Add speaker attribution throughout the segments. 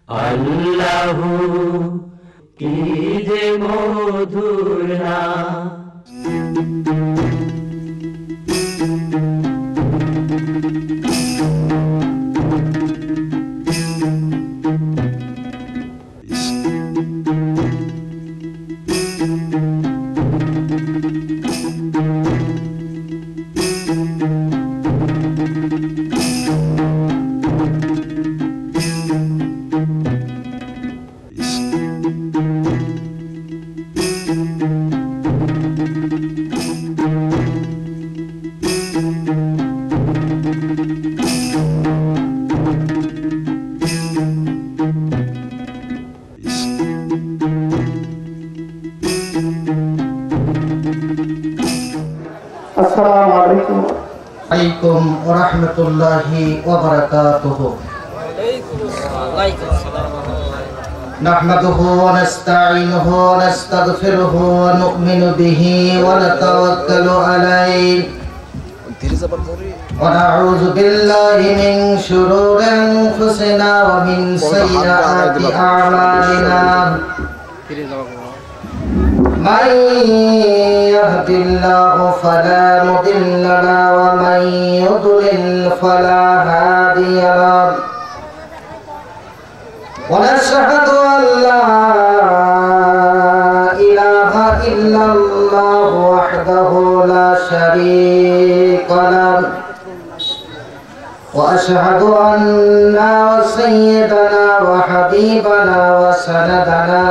Speaker 1: আল্লাহু কি যে মধুর নাম।
Speaker 2: আসসালামু আলাইকুম ওয়া রাহমাতুল্লাহি ওয়া বারাকাতুহু। নাহমাদুহু ওয়া নাস্তাঈনুহু ওয়া নাস্তাগফিরুহু ওয়া নু'মিনু বিহি ওয়া নাতাওয়াক্কালু আলাইহি ওয়া নাউযু বিল্লাহি মিন শুরুরি আনফুসিনা ওয়া মিন সাইয়্যাতি আ'মালিনা। من يهد الله فلا مضل له ومن يضلل فلا هادي له ونشهد أن لا إله إلا الله وحده لا شريك له وأشهد أن سيدنا وحبيبنا وسندنا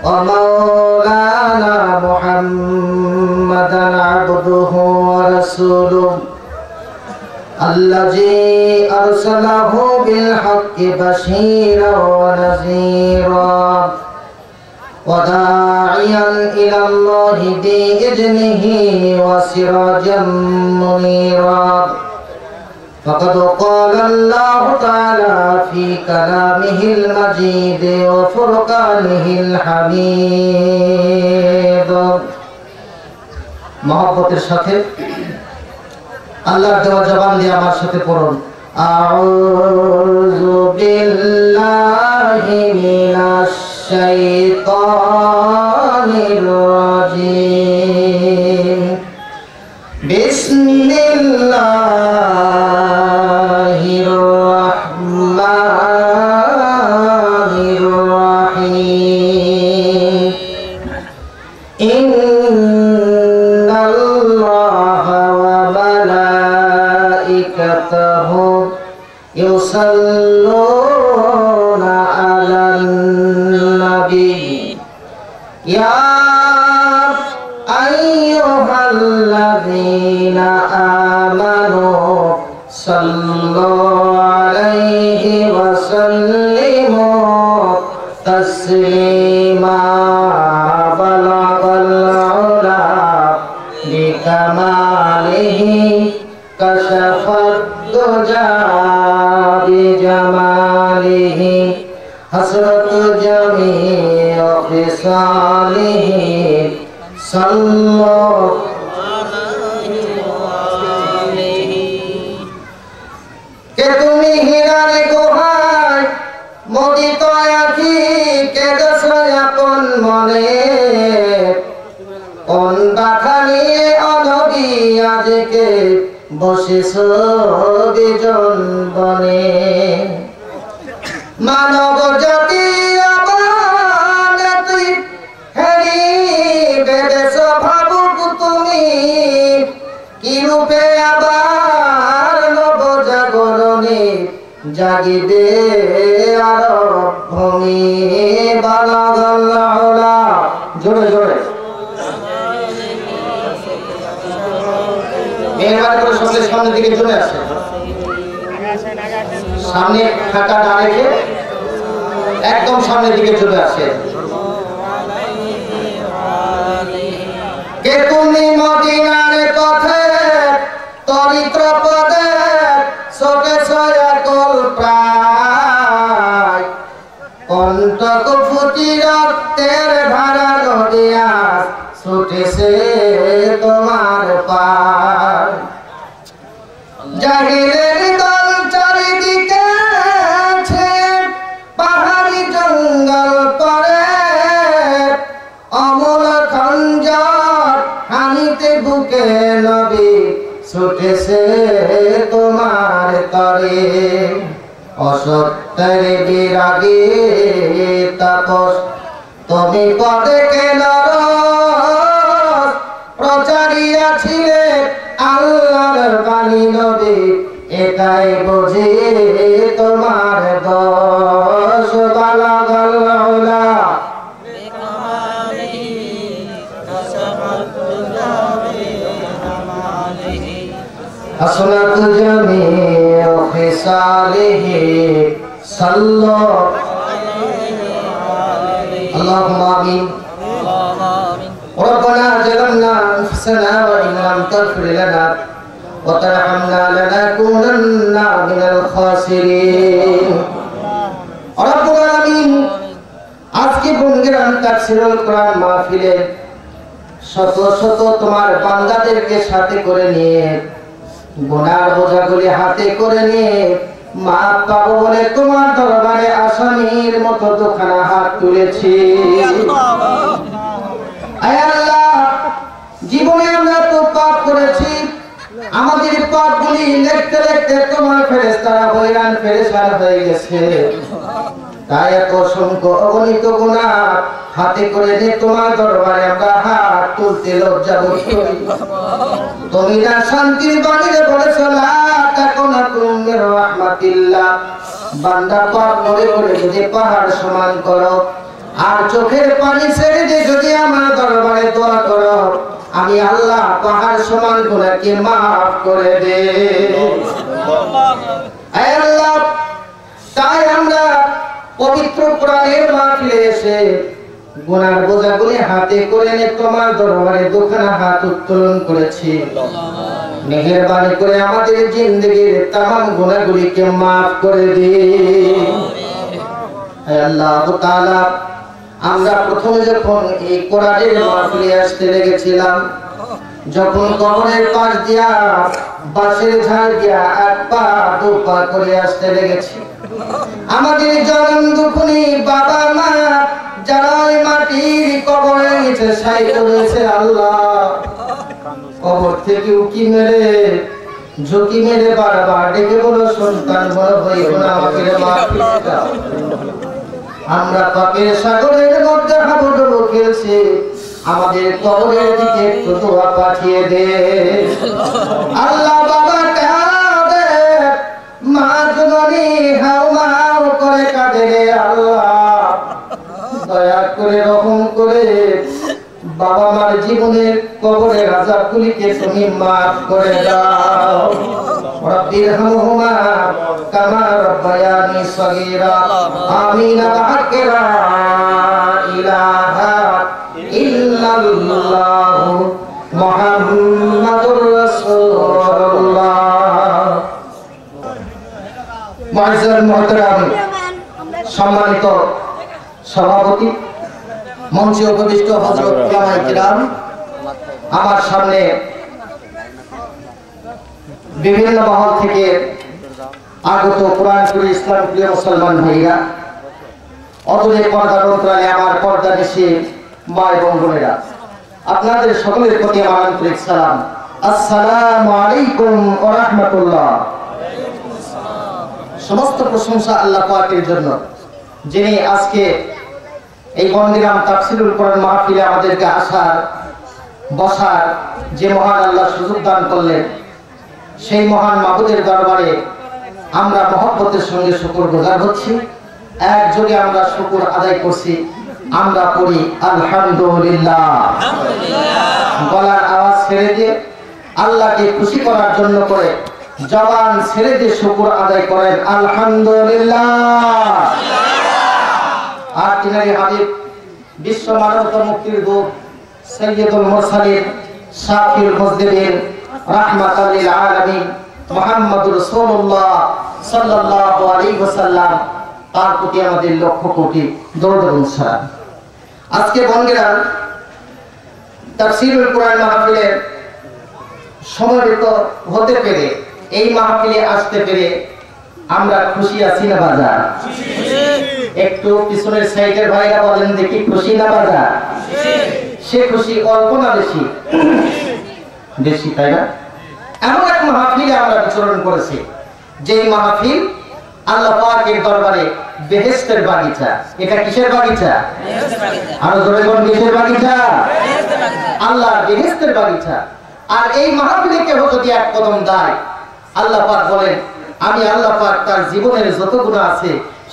Speaker 2: ومولانا محمدا عبده ورسوله الذي أرسله بالحق بشيرا ونذيرا وداعيا إلى الله بإذنه وسراجا منيرا. فقد قال الله تعالى في كلامه المجيد وفرقانه الحميد. محبতের সাথে আল্লাহর দেওয়া জবান দিয়ে আমার সাথে পড়ুন। আউযু বিল্লাহি মিনাশ শাইতানির রাজিম। বিসমিল্লাহির রাহমানির রাহিম। ইন্নাল্লাহা ওয়া মালাইকাতাহু ইউসাল্লুনা আলান নবী ইয়া আইয়ুহাল্লাযীনা আমানু সাল্লু আলাইহি ওয়া সাল্লিমু তাসলিমা। বালাগাল উলা বিকামালিহি কাশাফাদ দুজা বিজামালিহি হাসরাত জামিউ খিসালিহি সাল্লু আলাইহি। কে তুমি হীরার গুহায় মোদিত আছি কেঁদেছ আপন মনে, কোন কথা নিয়ে অনবী আজকে বসেছ বিজন বনে। মানব জাতি অবনতি হেরি বেদেশ ভাবুক তুমি, কি রূপে আবার নব জাগরণে জাগিবে আরব ভূমি। বালাগাল উলা, জোরে জোরে মেহরবানি করে সকলে সামনের দিকে চলে আসে। সামনে ফাঁকা না রেখে একদম সামনের দিকে চলে আসে। কে তুমি মদিনার পথে চরিত্র পদে ছোটে ছয়াকল প্রায়, কণ্টক ফুটি রক্তের ধারা নদিয়া ছুটেছে তোমার পার। জাহিলের দল চারিদিকে আছে, পাহাড় রেখেছে তোমার তরে অসত্যের বিরাগে তাপস তুমি পদে কেন প্রচারিয়াছিলে আল্লাহর বাণী নবী এটাই বুঝি তোমার দোষ বালাগাল্লাহুলা حسنت جميع خصاله صلوا اللهم آمين ربنا ظلمنا أنفسنا وإن لم تغفر لنا وترحمنا لنكونن من الخاسرين رب العالمين আজকে বঙ্গেরাম তাফসীরুল কোরআন মাহফিলে শত শত তোমার বান্দাদেরকে সাথে করে নিয়ে গুনার বোঝাগুলি হাতে করে নিয়ে মাপ পাবো বলে তোমার দরবারে আসামির মতো দুখানা হাত তুলেছি। আয় আল্লাহ, জীবনে আমরা তো পাপ করেছি, আমাদের পাপগুলি লিখতে লিখতে তোমার ফেরেশতারা হয়রান পেরেশান হয়ে গেছে। তাই এত অসংখ্য অগণিত গুনাহ হাতে করে নিয়ে তোমার দরবারে আমরা হাত তুলতে লজ্জা বোধ করি। তুমি না শান্তির বাণীতে বলেছ লা তাকুনাতু মির রাহমাতিল্লাহ, বান্দা পাপ করে করে যদি পাহাড় সমান করো আর চোখের পানি ছেড়ে দিয়ে যদি আমার দরবারে দোয়া করো, আমি আল্লাহ পাহাড় সমান গুনাহকে maaf করে দে। হে আল্লাহ, তাই আমরা পবিত্র কোরআনের মাহফিলে এসে গুনার বোঝাগুলি হাতে করে নিয়ে তোমার দরবারে দুখানা হাত উত্তোলন করেছি। মেহেরবানি করে আমাদের জিন্দেগির तमाम গুনাহগুলিকে maaf করে দিন। হে আল্লাহ তাআলা, আমরা প্রথমে যখন এই কোরআনের মাহফিলে আসতে লেগেছিলাম, যখন কবরের পাশ দিয়া বাঁশের ঝাড় দিয়া এক পা দু পা করে আসতে লেগেছি, আমাদের জনম দুঃখী বাবা মা যারা ওই মাটির কবরের নিচে শায়িত হয়েছে, আল্লাহ কবর থেকে উকি মেরে ঝুঁকি মেরে বারবার ডেকে বলো সন্তান বড় হইও না, আমাকে মাফ করে দাও। আমরা পাপের সাগরের মধ্যে হাবুডুবু খেলছি, আমাদের কবরের দিকে একটু দোয়া পাঠিয়ে দে। আল্লাহ বাবা কাঁদে, মা জননী হাউমাউ করে কাঁদে রে আল্লাহ, দয়া করে রহম করে বাবা মার জীবনের কবরের আযাবগুলিকে তুমি maaf করে দাও। রব্বিরহামহুমা কামা রাব্বায়ানি সগীরা। আমিন। বিহাক্কি লা ইলাহা ইল্লাল্লাহু মুহাম্মাদুর রাসূলুল্লাহ। মুআজ্জাজ মুহতারাম, সম্মানিত সভাপতি, মঞ্চে উপবিষ্ট হযরত উলামায়ে কিরাম, আমার সামনে বিভিন্ন মহল থেকে আগত কোরআন প্রিয় ইসলাম প্রিয় মুসলমান ভাইরা, অদূরে পর্দার অন্তরালে আমার পর্দা নিশি মা এবং বোনেরা, আপনাদের সকলের প্রতি আমার আন্তরিক সালাম। আসসালামু আলাইকুম ওয়া রাহমাতুল্লাহ। সমস্ত প্রশংসা আল্লাহ পাকের জন্য, যিনি আজকে এই বন্দিরাম তাফসীরুল কোরআন মাহফিলে আমাদেরকে আসার বসার যে মহান আল্লাহ সুযোগ দান করলেন, সেই মহান মাবুদের দরবারে আমরা মহব্বতের সঙ্গে শুকরগুজার হচ্ছি। একযোগে আমরা শুকর আদায় করছি। আমরা পড়ি আলহামদুলিল্লাহ। গলার আওয়াজ ছেড়ে দিয়ে আল্লাহকে খুশি করার জন্য করে জবান ছেড়ে দিয়ে শুকর আদায় করেন আলহামদুলিল্লাহ। আর তিনারি হাবিব, বিশ্ব মানবতা মুক্তির দূত, সাইয়্যিদুল মুরসালিন, শাফিউল মুজনিবিন, রাহমাতাল লিল আলামিন মুহাম্মদুর রাসূলুল্লাহ সাল্লাল্লাহু আলাইহি ওয়াসাল্লাম, তার প্রতি আমাদের লক্ষ কোটি দরুদ এবং সালাম। আজকে বঙ্গেরাম তাফসীরুল কোরআন মাহফিলে সমবেত হতে পেরে, এই মাহফিলে আসতে পেরে আমরা খুশি আছি না বাজার? একটু পিছনের সাইডের ভাইরা বলেন দেখি, খুশি না বাজার? সে খুশি অল্প না বেশি? বেশি, তাই না? এমন এক মাহফিলে আমরা বিচরণ করেছি, যে মাহফিল আল্লাহ পাকের দরবারে বেহেশতের বাগিচা। এটা কিসের বাগিচা? আরো জোরে বলুন, কিসের বাগিচা? আল্লাহ বেহেশতের বাগিচা। আর এই মাহফিলে কেউ যদি এক কদম দেয়, আল্লাহ পাক বলেন, আমি আল্লাহ পাক তার জীবনের যত গুনাহ আছে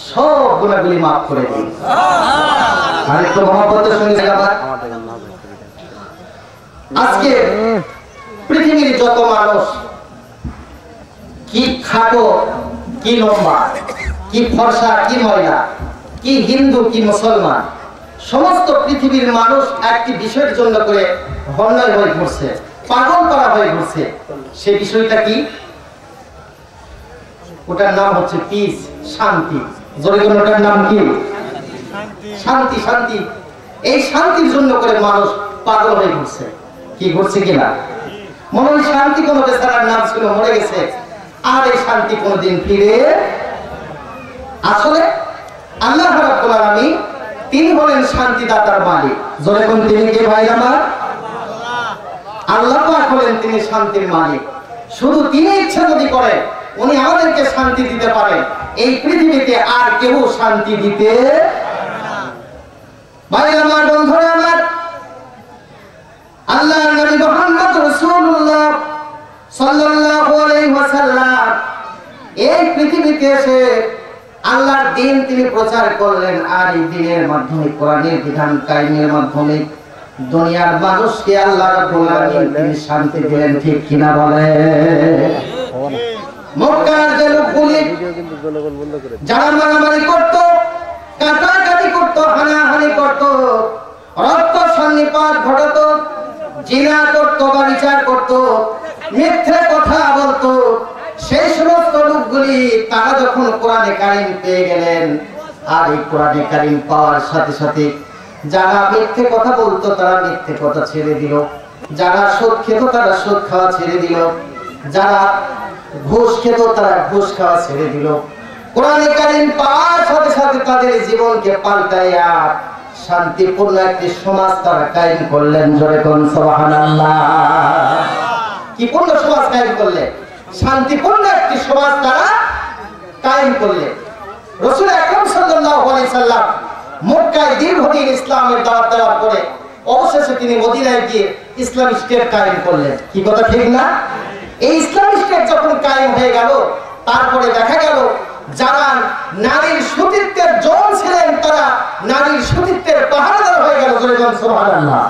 Speaker 2: সব গুনাহগুলি মাফ করে দিই। আর একটু মহব্বতের সঙ্গে আবার আজকে পৃথিবীর যত মানুষ, কি খাটো কি লম্বা, কি ফর্সা কি ময়লা, কি হিন্দু কি মুসলমান, সমস্ত পৃথিবীর মানুষ একটি বিষয়ের জন্য করে হন্যায় হয়ে ঘুরছে, পাগল করা হয়ে ঘুরছে। সেই বিষয়টা কি? ওটার নাম হচ্ছে পিস, শান্তি। জোরে বলুন, ওটার নাম কি? শান্তি। শান্তি। এই শান্তির জন্য করে মানুষ পাগল হয়ে ঘুরছে। কি ঘুরছে কিনা? মনে হয় শান্তি কোনো বেচারার নাম ছিল, মরে গেছে, আর এই শান্তি কোনদিন ফিরে। আসলে আল্লাহ রাব্বুল আলামিন তিনি হলেন শান্তিদাতার মালিক। জোরে কোন তিনি কে ভাই আমার? আল্লাহ পাক হলেন তিনি শান্তির মালিক। শুধু তিনি ইচ্ছা যদি করেন, উনি আমাদেরকে শান্তি দিতে পারেন। এই পৃথিবীতে আর কেউ শান্তি দিতে ভাই আমার, বন্ধুরা আমার, আল্লাহর নবী মুহাম্মদ রাসূলুল্লাহ সাল্লাল্লাহু আলাইহি ওয়াসাল্লাম এই পৃথিবীতে এসে আল্লাহর দ্বীন তিনি প্রচার করলেন। আর এই দ্বীনের মাধ্যমে, কোরআনের বিধান কায়েমের মাধ্যমে দুনিয়ার মানুষকে আল্লাহ রাব্বুল আলামিন তিনি শান্তি দিলেন। ঠিক কিনা বলে? মক্কার যে লোকগুলি যারা মারামারি করত, কাটাকাটি করত, হানাহানি করত, রক্ত সন্নিপাত ঘটত, জিনা করত, ব্যভিচার করত, মিথ্যে কথা বলতো, সেই সমস্ত লোকগুলি তারা যখন কোরআনে কারীম পেয়ে গেলেন, আর এই কোরআনে কারীম পাওয়ার সাথে সাথে যারা মিথ্যে কথা বলতো তারা মিথ্যে কথা ছেড়ে দিল, যারা সুদ খেত তারা সুদ খাওয়া ছেড়ে দিল, যারা ঘুষ খেত তারা ঘুষ খাওয়া ছেড়ে দিল। কোরআনে কারীম পাওয়ার সাথে সাথে তাদের জীবনকে পাল্টাইয়া শান্তিপূর্ণ একটি সমাজ তারা কায়েম করলেন। জোরে কোন সুবহানাল্লাহ। কি পূর্ণ সমাজ কায়েম করলেন? শান্তিপূর্ণ একটি সমাজ তারা কায়েম করলেন। রাসূল আকরাম সাল্লাল্লাহু আলাইহি সাল্লাম মক্কায় দীর্ঘদিন ইসলামের দাওয়াত দেওয়ার পরে অবশেষে তিনি মদিনায় গিয়ে ইসলামিক স্টেট কায়েম করলেন। কি কথা ঠিক না? এই ইসলামিক স্টেট যখন কায়েম হয়ে গেল, তারপরে দেখা গেল যারা নারীর সতীত্বের জন ছিলেন তারা নারীর সতীত্বের পাহারাদার হয়ে গেল। সুবহানাল্লাহ।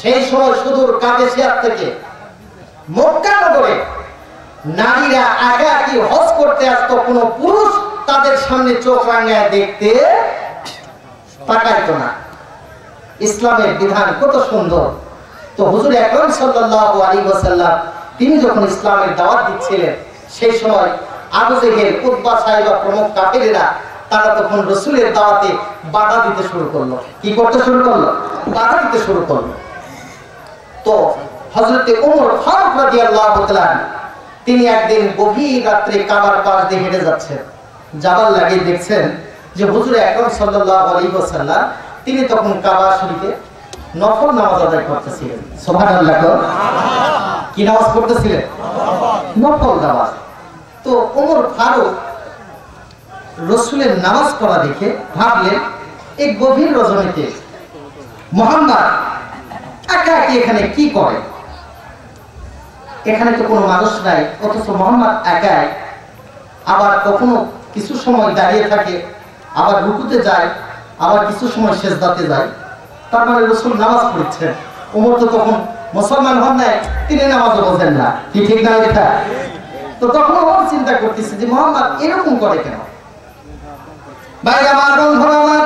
Speaker 2: সেই সময় সুদূর কাদেসিয়া থেকে মক্কা নগরে নারীরা একাকী হজ করতে আসতো, কোনো পুরুষ তাদের সামনে চোখ রাঙায় দেখতে তাকাইতো না। ইসলামের বিধান কত সুন্দর। তো হুজুর আকরাম সাল্লাল্লাহু আলাইহি ওয়াসাল্লাম তিনি যখন ইসলামের দাওয়াত দিচ্ছিলেন, সেই সময় আবু জেহেল, উতবা, সাইবা প্রমুখ কাফেরেরা তারা তখন রাসূলের দাওয়াতে বাধা দিতে শুরু করলো। কি করতে শুরু করলো? বাধা দিতে শুরু করলো। তো হযরতে ওমর ফারুক রাদিয়াল্লাহু তাআলা তিনি একদিন গভীর রাত্রে কাবার পাশ দিয়ে হেঁটে যাচ্ছেন, যাবার লাগে দেখছেন যে হুজুর আকরাম সাল্লাল্লাহু আলাইহি ওয়াসাল্লাম তিনি তখন কাবা শরীফে নফল নামাজ আদায় করতেছিলেন। সুবহানাল্লাহ। কি নামাজ পড়তেছিলেন? নফল নামাজ। তো ওমর ফারুক রাসূলের নামাজ পড়া দেখে ভাবলেন, এই গভীর রজনীতে মুহাম্মদ একাকী এখানে কি করে? এখানে তো কোনো মানুষ নাই, অথচ মুহাম্মদ একাই। আবার কখনো কিছু সময় দাঁড়িয়ে থাকে, আবার রুকুতে যায়, আবার কিছু সময় সেজদাতে যায়। তার মানে রাসূল নামাজ পড়ছেন। ওমর তো তখন মুসলমান হন নাই, তিনি নামাজও বোঝেন না। কি ঠিক না এটা? তো তখন ওমর চিন্তা করতেছে যে মুহাম্মদ এরকম করে কেন? ভাই আমার, বন্ধুরা আমার,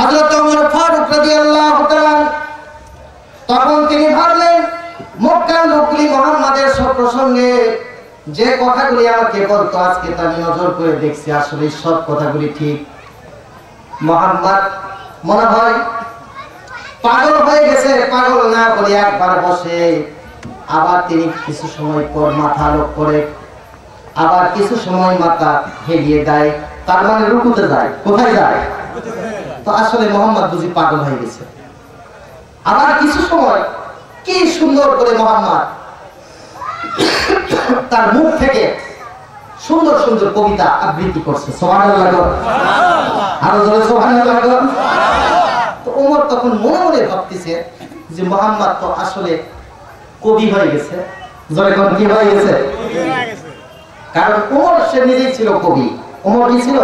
Speaker 2: হযরত ওমর ফারুক রাদিয়াল্লাহু তাআলা তখন তিনি ভাবলেন, মক্কার লোকগুলি মুহাম্মাদের সব প্রসঙ্গে যে কথাগুলি আমাকে বলতো, আজকে তা আমি নজর করে দেখছি, আসলে সব কথাগুলি ঠিক। মুহাম্মদ মনে হয় পাগল হয়ে গেছে। পাগল না বলে একবার বসে, আবার তিনি কিছু সময় পর মাথা আলোক করে, আবার কিছু সময় মাথা হেলিয়ে দেয়, তার মানে রুকুতে যায়। কোথায় যায়? তো আসলে মুহাম্মদ বুঝি পাগল হয়ে গেছে। আবার কিছু সময় কি সুন্দর করে মুহাম্মদ তার মুখ থেকে সুন্দর সুন্দর কবিতা আবৃত্তি করছে। সুবহানাল্লাহ, আরো জোরে সুবহানাল্লাহ। তো ওমর তখন মনে মনে ভাবতেছে যে মুহাম্মদ তো আসলে কবি হয়ে গেছে। জোরে কোন কি হয়ে গেছে? কারণ ওমর সে নিজেই ছিল কবি। ওমর কি ছিল?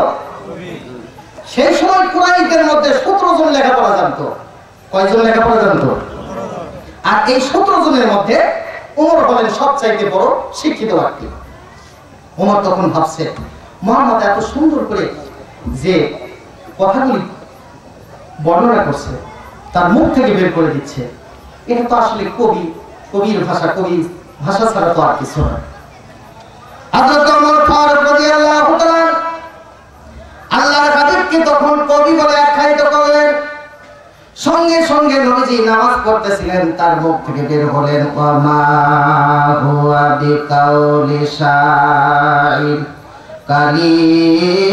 Speaker 2: সেই সময় কুরাইশদের মধ্যে 17 জন লেখাপড়া জানতো। কয়জন লেখাপড়া জানতো? আর এই 17 জনের মধ্যে ওমর হলেন সবচাইতে বড় শিক্ষিত ব্যক্তি। ওমর তখন ভাবছে মুহাম্মদ এত সুন্দর করে যে কথাগুলি বর্ণনা করছে, তার মুখ থেকে বের করে দিচ্ছে, এটা তো আসলে কবির ভাষা, কবি ভাষা ছাড়া তো আর কিছু নয়। হযরত ওমর ফারুক রাদিয়াল্লাহু তাআলা আল্লাহর হাবিবকে তখন কবি বলে আখ্যায়িত করলেন। সঙ্গে সঙ্গে নবীজি নামাজ পড়তেছিলেন, তার মুখ থেকে বের হলেন ওয়ামা হুয়া বিকাউলি শাইর কালিলাম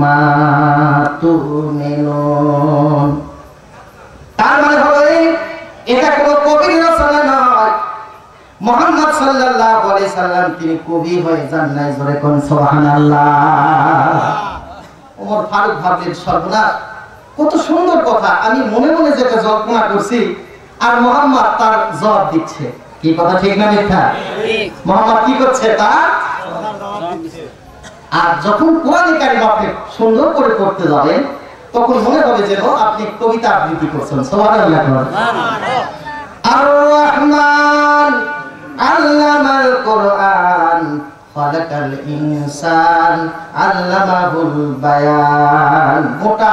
Speaker 2: মা তুমিনুন। তার মানে হলো এটা কোনো কবির রচনা নয়, মুহাম্মদ সাল্লাল্লাহু আলাইহি সাল্লাম তিনি কবি হয়ে যান নাই। জোরে কোন সুবহানাল্লাহ। ওমর ফারুক ভাবলেন সর্বনাশ, কত সুন্দর কথা, আমি মনে মনে যেটা জল্পনা করছি আর মুহাম্মদ তার জবাব দিচ্ছে। কি কথা ঠিক না মিথ্যা? মুহাম্মদ কি করছে? তার আর যখন কোরআন কারীম আপনি সুন্দর করে পড়তে যাবেন তখন মনে হবে যেন আপনি কবিতা আবৃত্তি করছেন। সুবহানাল্লাহ। আর রহমান আল্লামাল কোরআন খালাকাল ইনসান আল্লামাহুল বায়ান। মোটা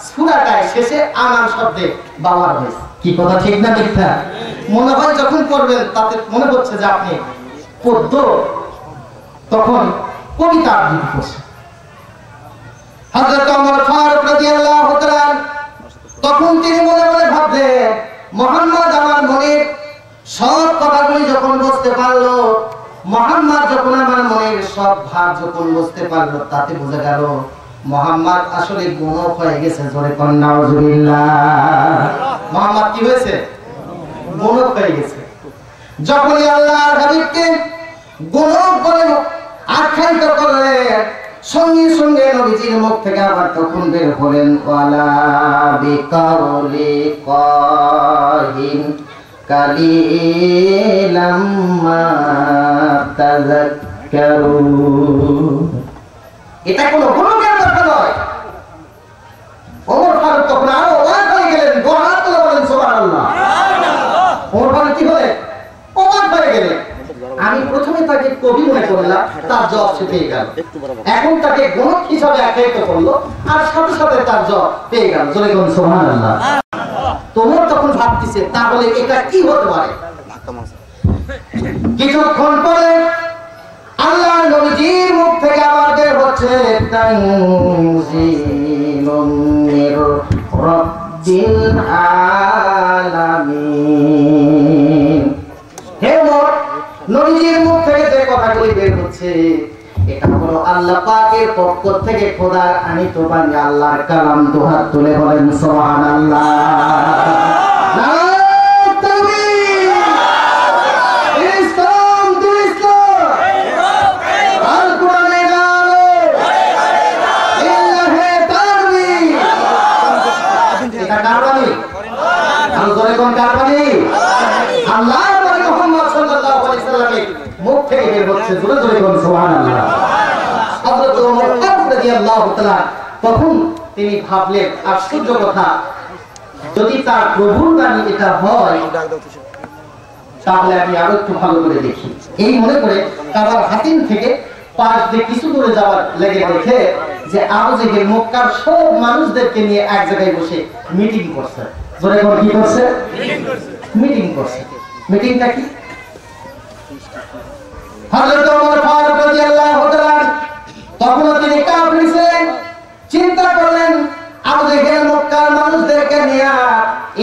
Speaker 2: সূরাটায় শেষে আনাম শব্দে ব্যবহার হয়েছে। কি কথা ঠিক না মিথ্যা? মনে হয় যখন পড়বেন তাতে মনে হচ্ছে যে আপনি পদ্য তখন কবিতা আবৃত্তি করছেন। হযরত ওমর ফারুক রাদিয়াল্লাহু তাআলা তখন তিনি মনে মনে ভাবলেন মুহাম্মদ আমার মনের সব কথাগুলি যখন বুঝতে পারলো, মুহাম্মদ যখন আমার মনের সব ভাব যখন বুঝতে পারলো, তাতে বোঝা গেল মুহাম্মদ আসলে গুণক হয়ে গেছে। জোরে কোন নাউজুবিল্লাহ। মুহাম্মদ কি হয়েছে? গুণক হয়ে গেছে। যখনই আল্লাহর হাবিবকে গুণক বলে আখ্যায়িত করলেন, সঙ্গে সঙ্গে নবীজির মুখ থেকে আবার তখন বের হলেন ওয়ালা বিকাউলি কাহিন কালিলাম মা তাযাক্কারুন। এটা কোনো গুণগান কথা নয়। ওমর ফারুক তখন আরো অবাক হয়ে গেলেন, গোহাত তুলে বলেন সুবহানাল্লাহ। ওমর ফারুক কি বলে? অবাক হয়ে গেলেন। আমি প্রথমে তাকে কবি মনে করলাম, তার জবাব সে পেয়ে গেল। এখন তাকে গুণক হিসাবে আখ্যায়িত করলো আর সাথে সাথে তার জবাব পেয়ে গেল। জোরে বলুন সুবহানাল্লাহ। তোমরা তখন ভাবতেছে তাহলে এটা কি হতে পারে? কিছুক্ষণ পরে আল্লাহ নবীজির মুখ থেকে আবার বের হচ্ছে তানজিলুম মির রাব্বিল আলামিন। হে নবীজির মুখ থেকে যে কথাগুলি বের হচ্ছে এটা হলো আল্লাহ পাকের পক্ষ থেকে খোদার আনিত বাণী, আল্লাহর কালাম। দুহাত তুলে বলেন সুবহানাল্লাহ। নারায়ে তাকবীর। ইসলাম দিন ইসলাম। আল কোরআনের আলো। ইল্লাহে তাকবীর। এটা কার বাণী? আল্লাহর কোন কার বাণী? আল্লাহ মুহাম্মদ সাল্লাল্লাহু আলাইহি সাল্লামের মুখ থেকে বের হচ্ছে। জোরে জোরে বলুন সুবহানাল্লাহ। হযরত ওমর ফারুক রাদিয়াল্লাহু তাআলা তখন তিনি ভাবলেন আশ্চর্য কথা, যদি তার প্রভুর বাণী এটা হয় তাহলে আমি আরো একটু ভালো করে দেখি। এই মনে করে কাবার হাতিম থেকে পাশ দিয়ে কিছু দূরে যাওয়ার লেগে দেখে যে আবু জেহেল মক্কার সব মানুষদেরকে নিয়ে এক জায়গায় বসে মিটিং করছে। জোরে বল কি করছে? মিটিং করছে। মিটিংটা কি? হযরত ওমর ফারুক রাদিয়াল্লাহু তাআলা তখন তিনি কাফির ছিলেন, চিন্তা করলেন আবু জেহেল মক্কার মানুষদেরকে নিয়ে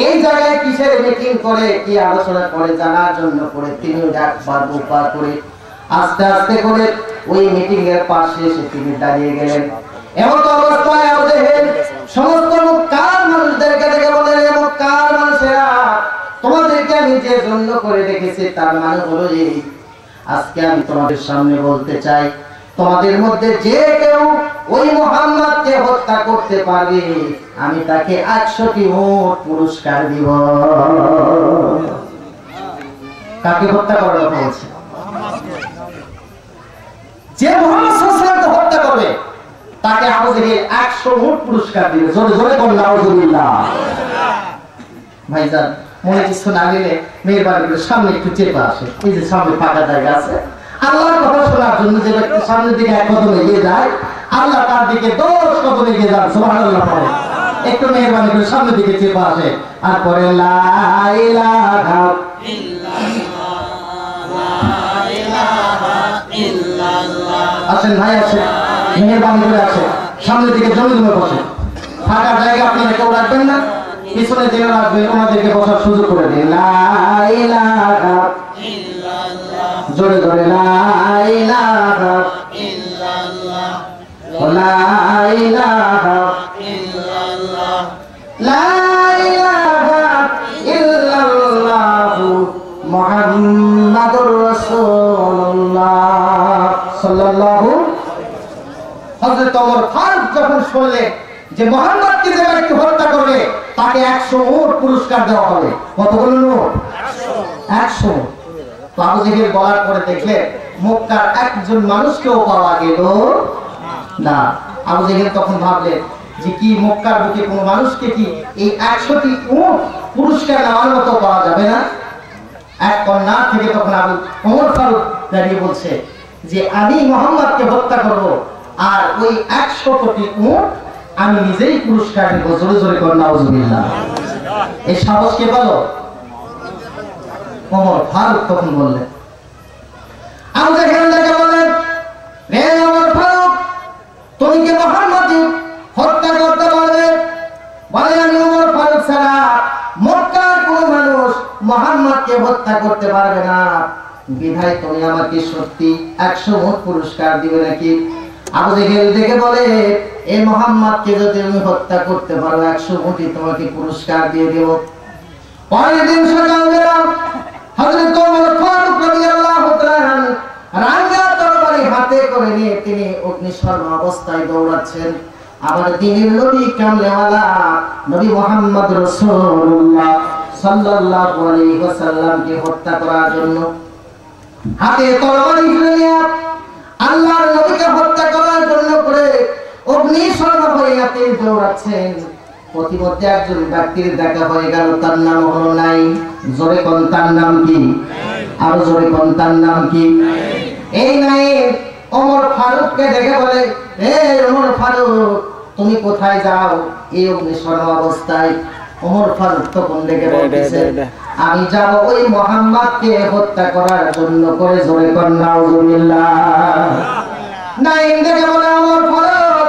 Speaker 2: এই জায়গায় কিসের মিটিং করে, কি আলোচনা করে জানার জন্য করে তিনি একবার উপা করে আস্তে আস্তে করে ওই মিটিং এর পাশে এসে তিনি দাঁড়িয়ে গেলেন। এমন অবস্থায় আবু জেহেল সমস্ত মক্কার মানুষদেরকে দেখে বলে, মক্কার মানুষেরা তোমাদেরকে আমি যে জন্য করে রেখেছি তার মানে হলো আজকে আমি তোমাদের সামনে বলতে চাই, তোমাদের মধ্যে যে কেউ ওই মুহাম্মদকে হত্যা করতে পারবে, আমি তাকে 100টি উট পুরস্কার দিব। কাকে হত্যা করার কথা বলছে? যে মুহাম্মদ সাল্লাল্লাহু আলাইহি ওয়াসাল্লামকে হত্যা করবে তাকে আবু জেহেল 100 উট পুরস্কার দিবে। জোরে জোরে বলুন নাউজুবিল্লাহ। ভাইজান, মনে কিছু না নিলে মেহরবানি করে সামনে একটু চেপে আসে। এই যে সামনে ফাঁকা জায়গা আছে, আল্লাহর কথা শোনার জন্য যে ব্যক্তি সামনের দিকে 1 কদম এগিয়ে যায়, আল্লাহ তার দিকে 10 কদম এগিয়ে যান। সুবহানাল্লাহ পড়ে একটু মেহরবানি করে সামনের দিকে চেপে আসে আর পরে লা ইলাহা ইল্লাল্লাহ। আসেন ভাই, আসেন, মেহরবানি করে আসেন, সামনের দিকে জমে জমে বসে। ফাঁকা জায়গা আপনারা কেউ রাখবেন না, পিছনে যে রাখবেন ওনাদেরকে বসার সুযোগ করে দিন। লা ইলাহা ইল্লাল্লাহ। জোরে জোরে লা ইলাহা ইল্লাল্লাহ, লা ইলাহা ইল্লাল্লাহ, লা ইলাহা ইল্লাল্লাহ মুহাম্মাদুর রাসূলুল্লাহ সাল্লাল্লাহু। হযরত ওমর ফারুক যখন শুনলেন যে মুহাম্মদকে যে ব্যক্তি হত্যা করবে তাকে 100 উট পুরস্কার দেওয়া হবে। কতগুলো উট? 100। তো আবু জেহেল বলার পরে দেখলে মক্কার একজন মানুষকেও পাওয়া গেল না। আবু জেহেল তখন ভাবলেন যে কি মক্কার বুকে কোনো মানুষকে কি এই 100টি উট পুরস্কার নেওয়ার মতো পাওয়া যাবে না? এক কন্যা থেকে তখন ওমর ফারুক দাঁড়িয়ে বলছে যে আমি মুহাম্মদকে হত্যা করব, আর ওই 100 কোটি উট আমি নিজেই পুরস্কার দেব। জোরে জোরে কর নাউজুবিল্লাহ। এই সাহস কে বলো? ওমর ফারুক তখন বললেন। আবু জেহেল তাকে বললেন, রে ওমর ফারুক, তুমি কি মুহাম্মদকে হত্যা করতে পারবে? বলে, আমি ওমর ফারুক ছাড়া মক্কার কোন মানুষ মুহাম্মদকে হত্যা করতে পারবে না, বিধায় তুমি আমাকে সত্যি 100 উট পুরস্কার দিবে নাকি? আবু জেহেল দেখে বলে, এই মুহাম্মদকে যদি তুমি হত্যা করতে পারো 100 কোটি তোমাকে পুরস্কার দিয়ে দেব। পরের দিন সকালবেলা হযরত ওমর ফারুক রাদিয়াল্লাহু তাআলা রাঙ্গা তরবারি হাতে করে নিয়ে তিনি অগ্নিশর্মা অবস্থায় দৌড়াচ্ছেন আমার দ্বীনের নবী কামলেওয়ালা নবী মুহাম্মদ রাসূলুল্লাহ সাল্লাল্লাহু আলাইহি ওয়াসাল্লামকে হত্যা করার জন্য। হাতে তরবারি নিয়ে আল্লাহর নবীকে হত্যা করার জন্য করে অগ্নিশর্মা হয়ে হাতে দৌড়াচ্ছেন। প্রতিমধ্যে একজন ব্যক্তির দেখা হয়ে গেল, তার নাম হলো নাঈম। জোরে কোন তার নাম কি? আর জোরে কোন তার নাম কি? এই নাঈম ওমর ফারুককে দেখে বলে, এই ওমর ফারুক, তুমি কোথায় যাও এই অগ্নিশর্মা অবস্থায়? ওমর ফারুক তখন দেখে বলতেছে, আমি যাব ওই মুহাম্মদকে হত্যা করার জন্য করে। জোরে কোন নাউজুবিল্লাহ। নাঈম দেখে বলে, ওমর ফারুক,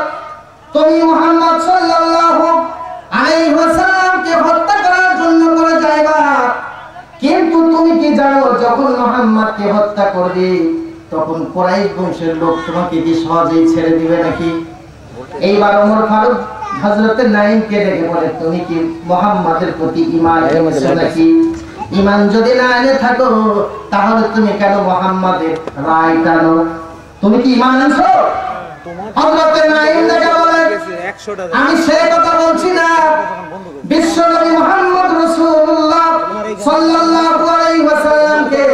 Speaker 2: তুমি মুহাম্মদ সাল্লাল্লাহু আলাইহি ওয়াসাল্লামকে হত্যা করার জন্য করে যাইবা, কিন্তু তুমি কি জানো যখন মুহাম্মদকে হত্যা করবে তখন কুরাইশ বংশের লোক তোমাকে কি সহজেই ছেড়ে দিবে নাকি? এইবার ওমর ফারুক হযরত নাঈমকে ডেকে বলে, তুমি কি মুহাম্মাদের প্রতি ঈমান এনেছো নাকি? ঈমান যদি না এনে থাকো তাহলে তুমি কেন মুহাম্মাদের রায় টানো? তুমি কি ঈমান আনছো? হযরত নাঈম ডেকে বলে, আমি সেই কথা বলছি না, বিশ্বনবী মুহাম্মদ রাসূলুল্লাহ সাল্লাল্লাহু আলাইহি ওয়াসাল্লামকে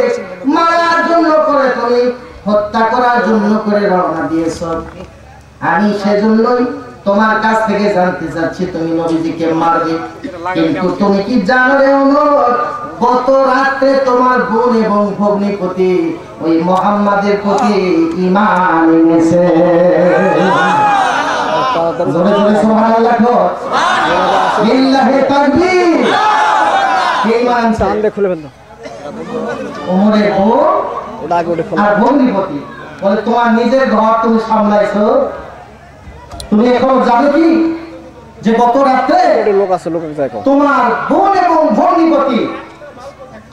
Speaker 2: মারার জন্য করে তুমি হত্যা করার জন্য করে রওনা দিয়েছো। আমি সেজন্যই তোমার কাছ থেকে জানতে চাচ্ছি তুমি নবীজিকে মারবে, কিন্তু তুমি কি জানো রে ওমর, গত রাতে তোমার বোন এবং ভগ্নিপতি ওই মুহাম্মাদের প্রতি ঈমান এনেছে। জোরে জোরে সুবহানাল্লাহ কো। লিল্লাহি তাকবীর। ঈমান চাঁদে খুলে ফেলতো ওমরের ও ওটা আগে ওটা আর ভগ্নিপতি বলে, তোমার নিজের ঘর তুমি সামলাইছো, তুমি এখন জানো কি যে গত রাতে লোক আছে, লোক তোমার বোন এবং ভগ্নিপতি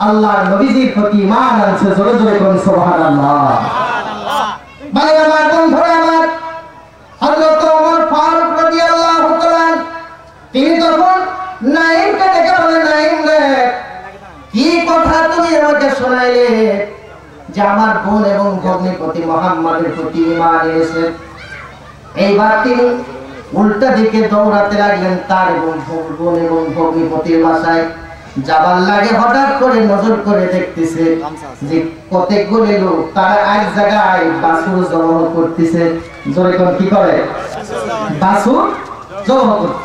Speaker 2: আল্লাহর নবীজির প্রতি ঈমান আনছে। জোরে জোরে কোন সুবহানাল্লাহ। ভাই আমার বন্ধুরা আমার, হযরত ওমর ফারুক রাদিয়াল্লাহু তাআলা তিনি তখন নাঈমকে ডেকে বলে, নাঈম রে, কি কথা তুমি আমাকে শোনাইলে যে আমার বোন এবং ভগ্নিপতি মুহাম্মাদের প্রতি ঈমান এনেছে। এইবার তিনি উল্টা দিকে দৌড়াতে লাগলেন তার বোন এবং ভগ্নিপতির বাসায় যাবার লাগে। হঠাৎ করে নজর করে দেখতেছে যে কতগুলি লোক তারা এক জায়গায় বাছুর জবাহ করতেছে। জোরে কোন কি করে? বাছুর জবাহ করতে।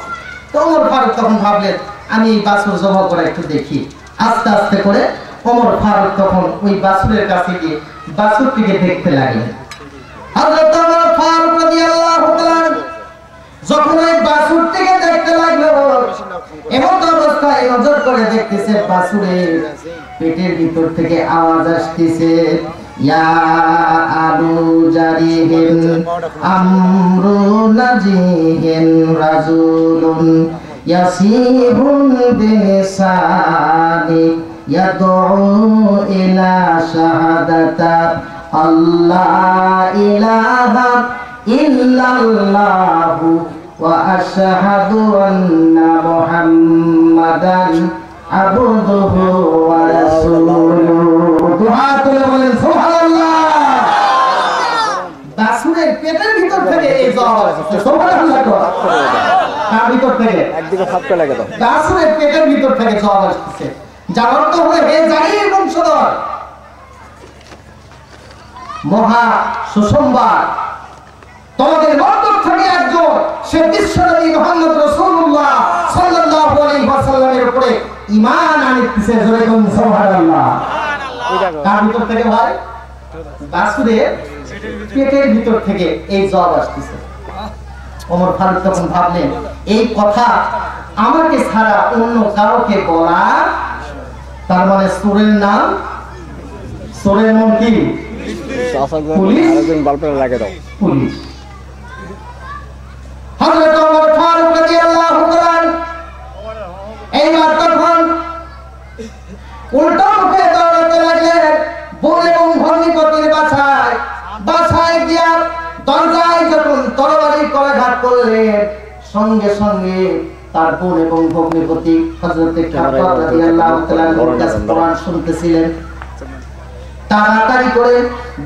Speaker 2: তো ওমর ফারুক তখন ভাবলেন আমি বাছুর জবাহ করে একটু দেখি। আস্তে আস্তে করে ওমর ফারুক তখন ওই বাছুরের কাছে গিয়ে বাছুরটিকে দেখতে লাগলেন। হযরত ওমর ফারুক রাদিয়াল্লাহু তাআলা যখন ওই বাছুরটিকে দেখতে লাগলো, এমন অবস্থায় নজর করে দেখতেছে বাছুরের পেটের ভিতর থেকে আওয়াজ আসতেছে, ইয়া আবু জারিহিন আমরু নাজিহিন রাজুলুন ইয়াসিহুন বিলিসানি ইয়াদউ ইলা শাহাদাতা আল্লাহ ইলাহা ইল্লাল্লাহু ওয়া আশহাদু আন্না মুহাম্মাদান আবদুহু ওয়া রাসূলুহু। দুআ করে বলেন সুবহানাল্লাহ। বাছুরের পেটের ভিতর থেকে এই জবাব আসছে। সুবহানাল্লাহ। তার ভিতর থেকে একদিকে ফাটকা লাগে তো বাছুরের পেটের ভিতর থেকে জবাব আসছে। যার অর্থ হলো হে জারির বংশধর, মহা সুসংবাদ, তোমাদের মধ্য থেকে একজন সে বিশ্বনবী মুহাম্মদ রাসূলুল্লাহ সাল্লাল্লাহু আলাইহি ওয়াসাল্লামের উপরে ঈমান আনতেছে। জোরে বলুন সুবহানাল্লাহ। কার ভিতর থেকে ভাই? বাছুরের পেটের ভিতর থেকে এই জবাব আসতেছে। ওমর ফারুক তখন ভাবলেন এই কথা আমাকে ছাড়া অন্য কাউকে বলা, তার মানে সূরের নাম, সূরের নাম কি? পুলিশ। পুলিশ। হযরত ওমর ফারুক রাদিয়াল্লাহু তাআলা এইবার তখন উল্টা মুখে দৌড়াতে লাগলেন বোন এবং ভগ্নিপতির বাসায়। বাসায় গিয়া দরজায় যখন তরবারি করাঘাত করলেন, সঙ্গে সঙ্গে তার বোন এবং ভগ্নিপতি হযরত খাব্বাব রাদিয়াল্লাহু তাআলা কোরআন শুনতেছিলেন। তাড়াতাড়ি করে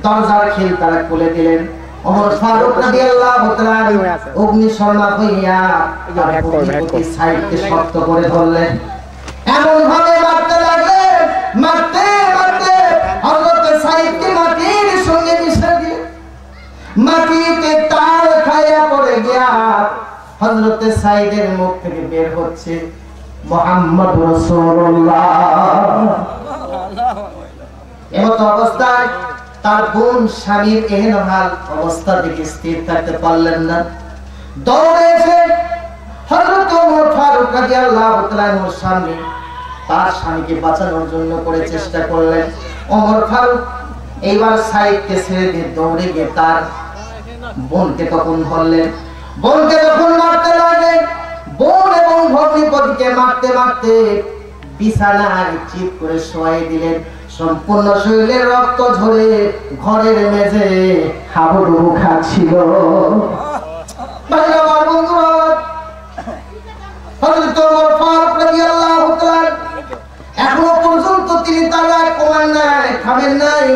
Speaker 2: দরজার খিল তারা খুলে দিলেন। ওমর ফারুক রাদিয়াল্লাহু তাআলা অগ্নিশর্মা হইয়া তার ভগ্নিপতি সাইডকে শক্ত করে ধরলেন। এমন ভাবে মারতে লাগলেন, মারতে মারতে হযরত সাইদকে মাটির সঙ্গে মিশে দিয়ে মাটিতে তাল খায়া পড়ে গিয়া হযরত সাইদের মুখ থেকে বের হচ্ছে মুহাম্মদ রাসূলুল্লাহ। এমত অবস্থায় তার বোন স্বামীর এহেনহাল অবস্থা দেখে স্থির থাকতে পারলেন না। দৌড়ে এসে হযরত ওমর ফারুক রাদিয়াল্লাহু তাআলার সামনে তার স্বামীকে বাঁচানোর জন্য করে চেষ্টা করলেন। ওমর ফারুক এইবার সাইদকে ছেড়ে দিয়ে দৌড়ে গিয়ে তার বোনকে তখন ধরলেন। বোনকে যখন মারতে লাগলেন, বোন এবং ভগ্নিপতিকে মারতে মারতে বিছানায় চিৎ করে শোয়াই দিলেন। সম্পূর্ণ শরীরে রক্ত ঝরে ঘরের মেঝে হাবুডুবু খাচ্ছিল। এখনো পর্যন্ত তিনি তারা কমান নাই, থামেন নাই।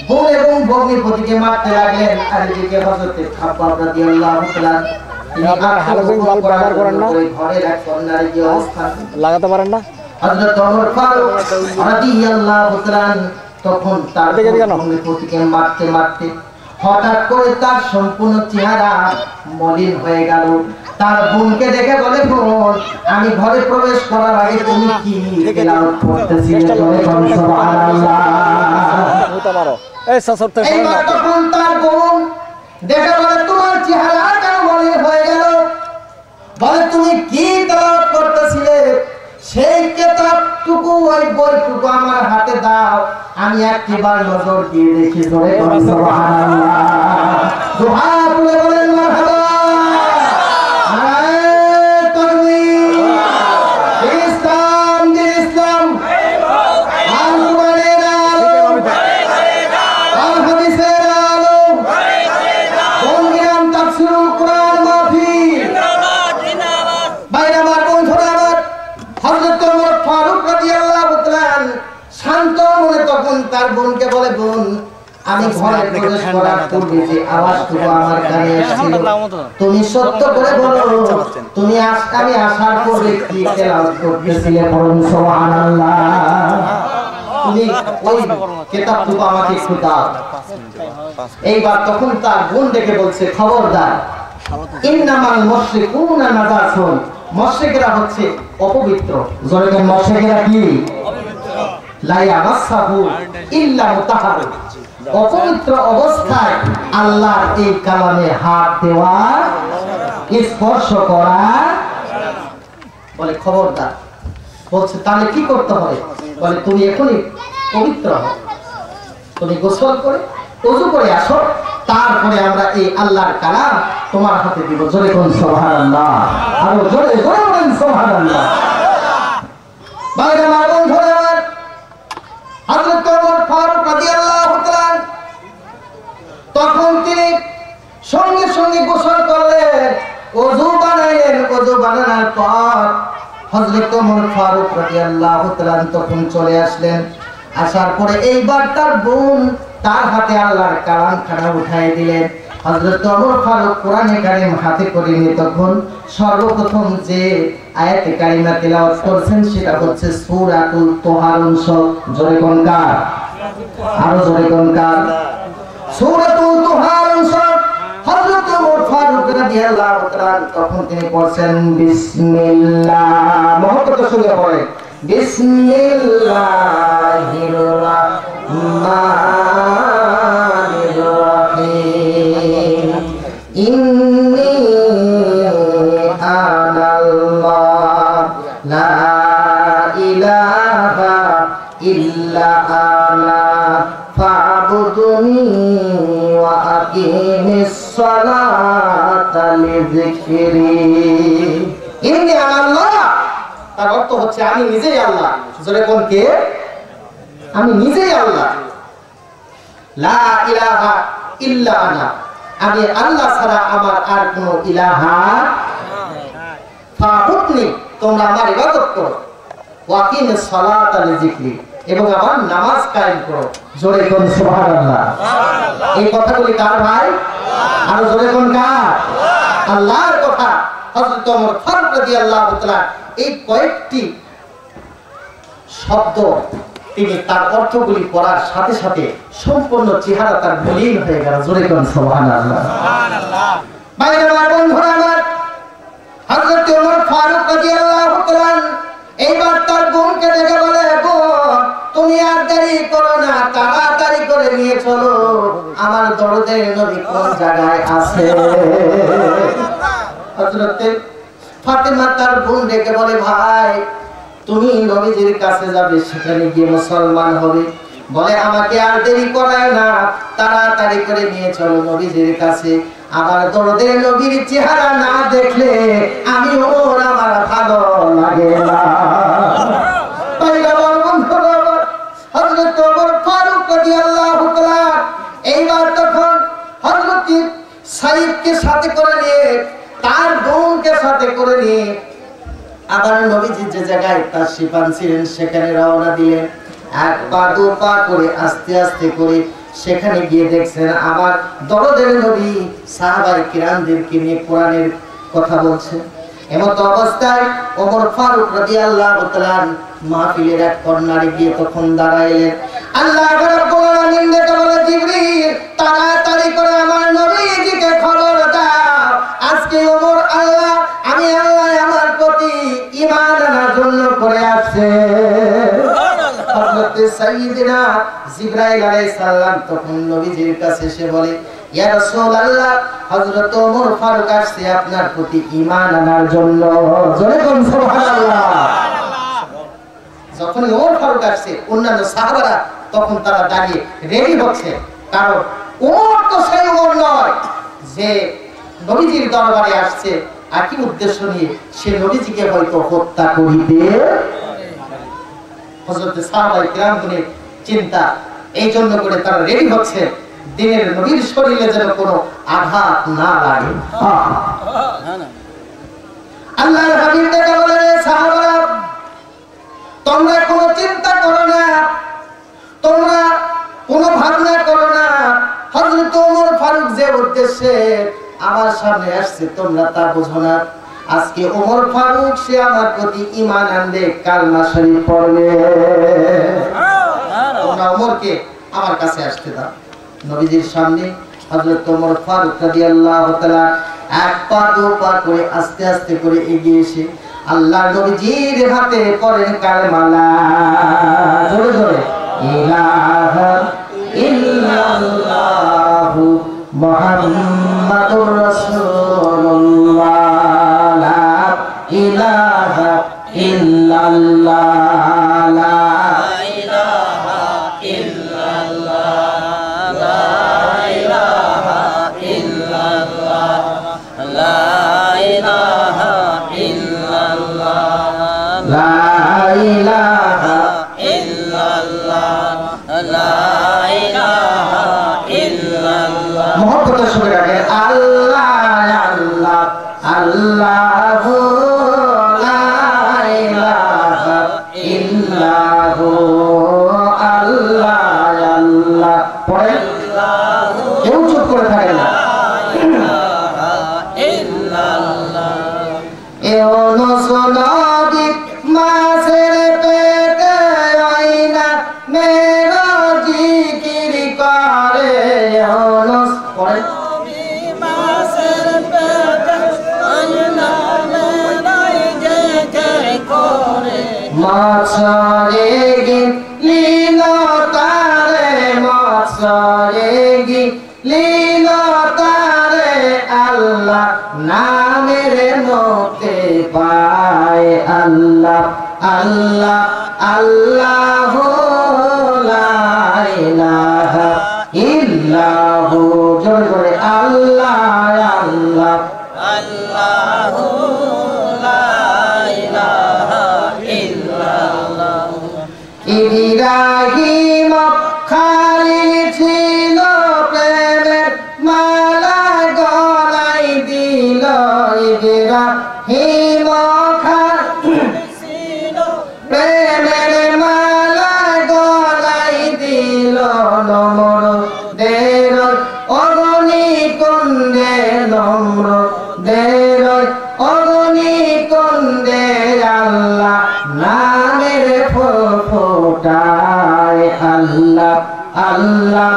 Speaker 2: বোন এবং ভগ্নিপতিকে মারতে লাগলেন। আর এদিকে হযরত খাব্বাব রাদিয়াল্লাহু তাআলা ঘরের এক কর্নারে গিয়ে অবস্থান লাগাতে পারেন না। হযরত ওমর ফারুক রাদিয়াল্লাহু তাআলা তখন তার ভগ্নিপতিকে মারতে মারতে হঠাৎ করে তার সম্পূর্ণ চেহারা মলিন হয়ে গেল। তার বোনকে দেখে বলে, বোন আমি ঘরে প্রবেশ করার আগে তুমি কি তেলাওয়াত করতেছিলে? সুবহানাল্লাহ। এইবার তখন তার বোন দেখে বলে, তোমার চেহারা কেন মলিন হয়ে গেল? বলে তুমি কি তেলাওয়াত করতেছিলে? সেই কিতাবটুকু ওই বইটুকু আমার হাতে দাও, আমি একবার নজর দিয়ে দেখি। জোরে সুবহানাল্লাহ। দুআ করে বলেন মারহাবা। তার বোনকে বলে, বোন আমি ঘরে প্রবেশ করার পূর্বে যে আওয়াজটুকু আমার কানে এসেছিল তুমি সত্য করে বলো, তুমি আমি আসার পূর্বে কি তেলাওয়াত করতেছিলে? বলুন সুবহানাল্লাহ। তুমি ওই কিতাবটুকু আমাকে একটু দাও। এইবার তখন তার বোন ডেকে বলছে, খবরদার, ইন্নামাল মুশরিকুনা নাজাসুন, মুশরিকরা হচ্ছে অপবিত্র। জোরে বলেন, মুশরিকরা কি? লা ইয়ামাসসাহু ইল্লা মুতাহহার, অপবিত্র অবস্থায় আল্লাহর এই কালামে হাত দেওয়া, স্পর্শ করা। বলে খবরদার। বলছে তাহলে কি করতে হবে? বলে তুমি এখনই পবিত্র হও, তুমি গোসল করে ওযু করে আসো, তারপরে আমরা এই আল্লাহর কালাম তোমার হাতে দিব। জোরে বলুন সুবহানাল্লাহ, আর জোরে জোরে বলুন সুবহানাল্লাহ। বাইরে মারুন ধরে আমার হযরত ওমর ফারুক রাদিয়াল্লাহু তাআলা তখন তিনি সঙ্গে সঙ্গে গোসল করলেন, ওযু বানাইলেন। ওযু বানানোর পর হযরত ওমর ফারুক রাদিয়াল্লাহু তাআলা তখন চলে আসলেন। আসার পরে এইবার তার বোন তার হাতে আল্লাহর কালামখানা উঠাই দিলেন। হযরত ওমর ফারুক কোরআনে কারীম হাতে করে নিয়ে তখন সর্বপ্রথম যে আয়াতে কারিমা তেলাওয়াত করছেন সেটা হচ্ছে সূরাতুল তাহারুন। জোরে কোন কার? আরো জোরে কোন কার? সূরাতুল তাহারুন। হযরত ওমর ফারুক রাদিয়াল্লাহু তাআলা তখন তিনি পড়ছেন বিসমিল্লাহ, মহব্বতের সঙ্গে পড়েন, বিসমিল্লাহির রাহমানির রাহিম, ইন্নী আনাল্লাহ লা ইলাহা ইল্লা আনা ফাবুদুনি ওয়া আকিমিস সালাতা লিযিকরি। ইন্নী আনাল্লাহ, তার অর্থ হচ্ছে আমি নিজেই আল্লাহ। জোরে কোন কে? আমি নিজেই আল্লাহ। লা ইলাহা ইল্লা আনা, আমি আল্লাহ ছাড়া আমার আর কোনো ইলাহা। ফাবুদনি, তোমরা আমার ইবাদত করো। ওয়াকিমিস সালাতা লিযিকরি, এবং আমার নামাজ কায়েম করো। জোরে কোন সুবহানাল্লাহ। এই কথাগুলি কার ভাই? আর জোরে কোন কার? আল্লাহর কথা। হযরত ওমর ফারুক রাদিয়াল্লাহু তাআলা এই কয়েকটি শব্দ তিনি তার অর্থগুলি পড়ার সাথে সাথে সম্পূর্ণ চেহারা তার মলিন হয়ে গেল। জোরে কোন সুবহানাল্লাহ। বাইরে আমার বন্ধুরা আমার, হযরত ওমর ফারুক রাদিয়াল্লাহু তাআলা এইবার তার বোনকে ডেকে বলে, বোন তুমি আর দেরি করো না, তাড়াতাড়ি করে নিয়ে চলো, আমার দরদের নবী কোন জায়গায় আছে। হযরত ফাতেমা তার বোন ডেকে বলে, ভাই তুমি নবীজির কাছে যাবে, সেখানে গিয়ে মুসলমান হবে। বলে আমাকে আর দেরি করায় না, তাড়াতাড়ি করে নিয়ে চলো নবীজির কাছে। আমার দরদের নবীর চেহারা না দেখলে আমি ওর আমার ভালো লাগে না। হযরত ওমর ফারুক রাদিয়াল্লাহু তাআলা এইবার তখন হযরত সাইদকে সাথে করে নিয়ে, তার বোনকে সাথে করে নিয়ে আবার নবীজি যে জায়গায় তার শিপান ছিলেন সেখানে রওনা দিলেন। এক পা দু পা করে আস্তে আস্তে করে সেখানে গিয়ে দেখছেন আমার দরদের নবী সাহাবায়ে কিরামদেরকে নিয়ে কোরআনের কথা বলছে। এমত অবস্থায় ওমর ফারুক রাদিয়াল্লাহু তাআলা মাহফিলের এক কর্নারে গিয়ে তখন দাঁড়াইলেন। আল্লাহ রাব্বুল আলামিন ডেকে বলে, জিবরিল তাড়াতাড়ি করে আমার নবীজিকে খবর দাও, আজকে ওমর আমি আল্লাহ আমার প্রতি ঈমান আনার জন্য করে আসছে। হযরত সাইয়্যিদিনা জিবরাইল আলাইহিস সালাম তখন নবীজির কাছে এসে বলে, ইয়া রাসূলুল্লাহ, হযরত ওমর ফারুক আসছে আপনার প্রতি ঈমান আনার জন্য। জোরে বলুন সুবহানাল্লাহ। যখন ওমর ফারুক আসছে অন্যান্য সাহাবারা তখন তারা দাঁড়িয়ে রেডি হচ্ছে, কারণ ওমর তো সেই ওমর নয় যে নবীজির দরবারে আসছে আর কি উদ্দেশ্য নিয়ে, সে নবীজিকে হয়তো হত্যা করিতে। হযরত সাহাবায়ে কিরামগণের চিন্তা, এই জন্য করে তারা রেডি হচ্ছে দিনের নবীর শরীরে যেন কোনো আঘাত না লাগে। আল্লাহর হাবিব ডেকে বলেন, সাহাবারা তোমরা কোনো চিন্তা করো না, তোমরা সে আমার সামনে আসছে, তোমরা তা বুঝো না। আজকে ওমর ফারুক সে আমার প্রতি ঈমান আনবে, কালমা শরীফ পড়বে। তোমরা ওমরকে আমার কাছে আসতে দাও। নবীজির সামনে হযরত ওমর ফারুক রাদিয়াল্লাহু তাআলা এক পা দু পা করে আস্তে আস্তে করে এগিয়ে এসে আল্লাহর নবীজির হাতে পড়েন কালেমা লা জোরে জোরে ইলাহা ইল্লাল্লাহু মুহাম্মাদুর রাসূলুল্লাহ লা ইলাহা ইল্লাল্লাহ লা ইলাহা ইল্লাল্লাহ লা ইলাহা ইল্লাল্লাহ লা ইলাহা ইল্লাল্লাহ লা ইলাহা ইল্লাল্লাহ লা ইলাহা ইল্লাল্লাহ। মুহাব্বতের সঙ্গে রাখেন আল্লাহ আল্লাহ আল্লাহু লা ইলাহা ইল্লাহু আল্লাহ আল্লাহ পড়ে কেউ চুপ করে থাকে না। ইউনুস নবী মাছের পেটে আইনা মেরা জিকির করে। ইউনুস পড়ে মাছের পেটে আইনা মেরা জিকির করে। মাছরে গিলিল তারে মাছরে গিলিল তারে আল্লাহ নামের মতে পায়। আল্লাহ আল্লাহ আল্লাহ লা ইলাহা ইল্লাহু জোরে জোরে আল্লাহ আল্লাহ আল্লাহ লা ইলাহা ইল্লাল্লাহ। ইব্রাহিম খালিল ছিল প্রেমের মালা গলায় দিল। ইব্রাহিম খালিল ছিল প্রেমের মালা গলায় দিল। নমরুদের অগ্নিকুণ্ডে নমরুদের অগ্নিকুণ্ডে আল্লাহ নামের ফোটায়। আল্লাহ আল্লাহ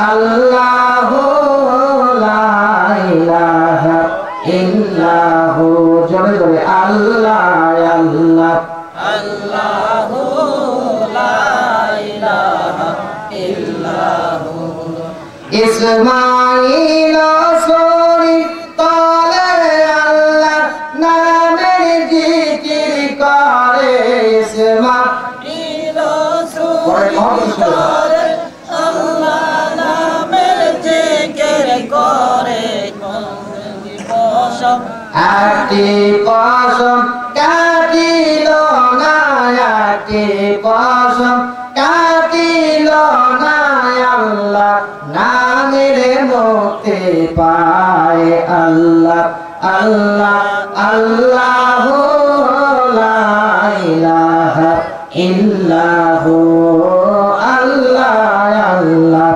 Speaker 2: আল্লাহ লা ইলাহা ইল্লাহু জোরে জোরে আল্লাহ আল্লাহ আল্লাহ লা ইলাহা ইল্লাহু। ইসমাঈল সরি তলে আল্লাহ নামের জিকির করে। ইসমাঈল সরি তলে আল্লাহ নামের জিকির করে। একটি কসম কাটিল না একটি কসম কাটিল না আল্লাহ নামের মতে পায়। আল্লাহ আল্লাহ আল্লাহ লা ইলাহা ইল্লাহু আল্লাহ আল্লাহ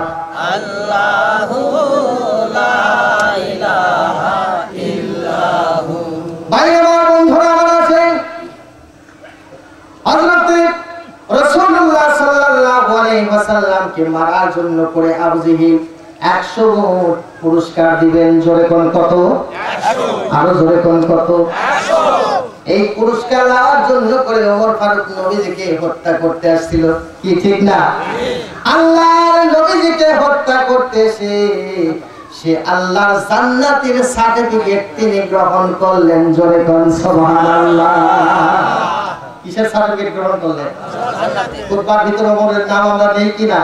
Speaker 2: আল্লাহ লা ইলাহা ইল্লাহু। ভাই আমার বন্ধুরা আমার আছেন হযরত রাসূলুল্লাহ সাল্লাল্লাহু আলাইহি ওয়াসাল্লামকে মারার জন্য করে আবু জেহেল 100 উট পুরস্কার দিবেন। জোরে কোন কত? 100। আরো জোরে কোন কত? 100। এই পুরস্কার নেওয়ার জন্য করে ওমর ফারুক নবীজিকে হত্যা করতে আসছিল, কি ঠিক না? আল্লাহর নবীজিকে হত্যা করতে সে আল্লাহর জান্নাতের সার্টিফিকেট তিনি গ্রহণ করলেন। জোরে কোন সুবহানাল্লাহ। কিসের সার্টিফিকেট গ্রহণ করলেন? কুরবানির ভিতরে ওমরের নাম আমরা নেই কিনা?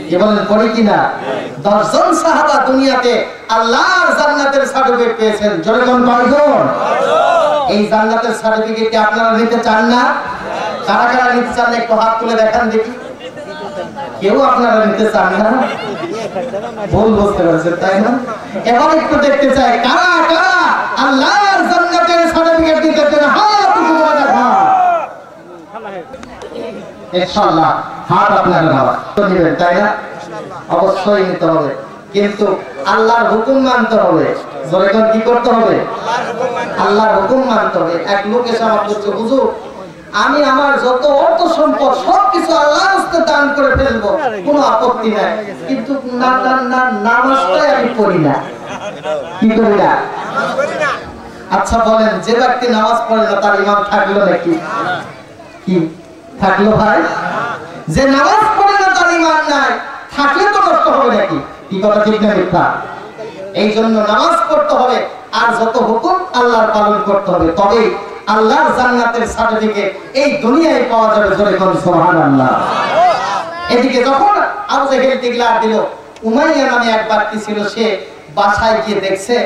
Speaker 2: কি বলেন, পড়ি কিনা? 10 জন সাহাবা দুনিয়াতে আল্লাহর জান্নাতের সার্টিফিকেট পেয়েছেন। জোরে কোন কয়জন? এই জান্নাতের সার্টিফিকেট কি আপনারা নিতে চান না? কারা কারা নিতে চান একটু হাত তুলে দেখান দেখি। কেউ আপনারা নিতে চান না? ভুল বুঝতে পারছেন তাই না? এবার একটু দেখতে চাই কারা কারা আল্লাহর জান্নাতের সার্টিফিকেট দিতে চান। হাত তুলে দেখা ইনশাআল্লাহ হাত আপনারা নেবেন তাই না? অবশ্যই নিতে হবে। কিন্তু আল্লাহর হুকুম মানতে হবে। জোরে কোন কি করতে হবে? আল্লাহর হুকুম মানতে হবে। এক লোক এসে আমার বলছে, হুজুর আমি আমার যত অর্থ সম্পদ সবকিছু আল্লাহর রাস্তায় দান করে ফেলবো, কোনো আপত্তি নাই, কিন্তু নামাজটাই আমি পড়ি না। কি করি না? আচ্ছা বলেন, যে ব্যক্তি নামাজ পড়ে না তার ইমাম থাকলো নাকি? কি থাকলো ভাই? যে নামাজ পড়ে না তার ইমান নাই, থাকলে তো নষ্ট হবে নাকি? কি কথা ঠিক না মিথ্যা? এই জন্য নামাজ পড়তে হবে আর যত হুকুম আল্লাহর পালন করতে হবে, তবেই আল্লাহর জান্নাতের সার্টিফিকেট এই দুনিয়ায় পাওয়া যাবে। জোরে কোন সুবহানাল্লাহ। এদিকে যখন আবু জাহেল ডিক্লার দিল, উমাইয়া নামে এক ব্যক্তি ছিল, সে বাসায় গিয়ে দেখছে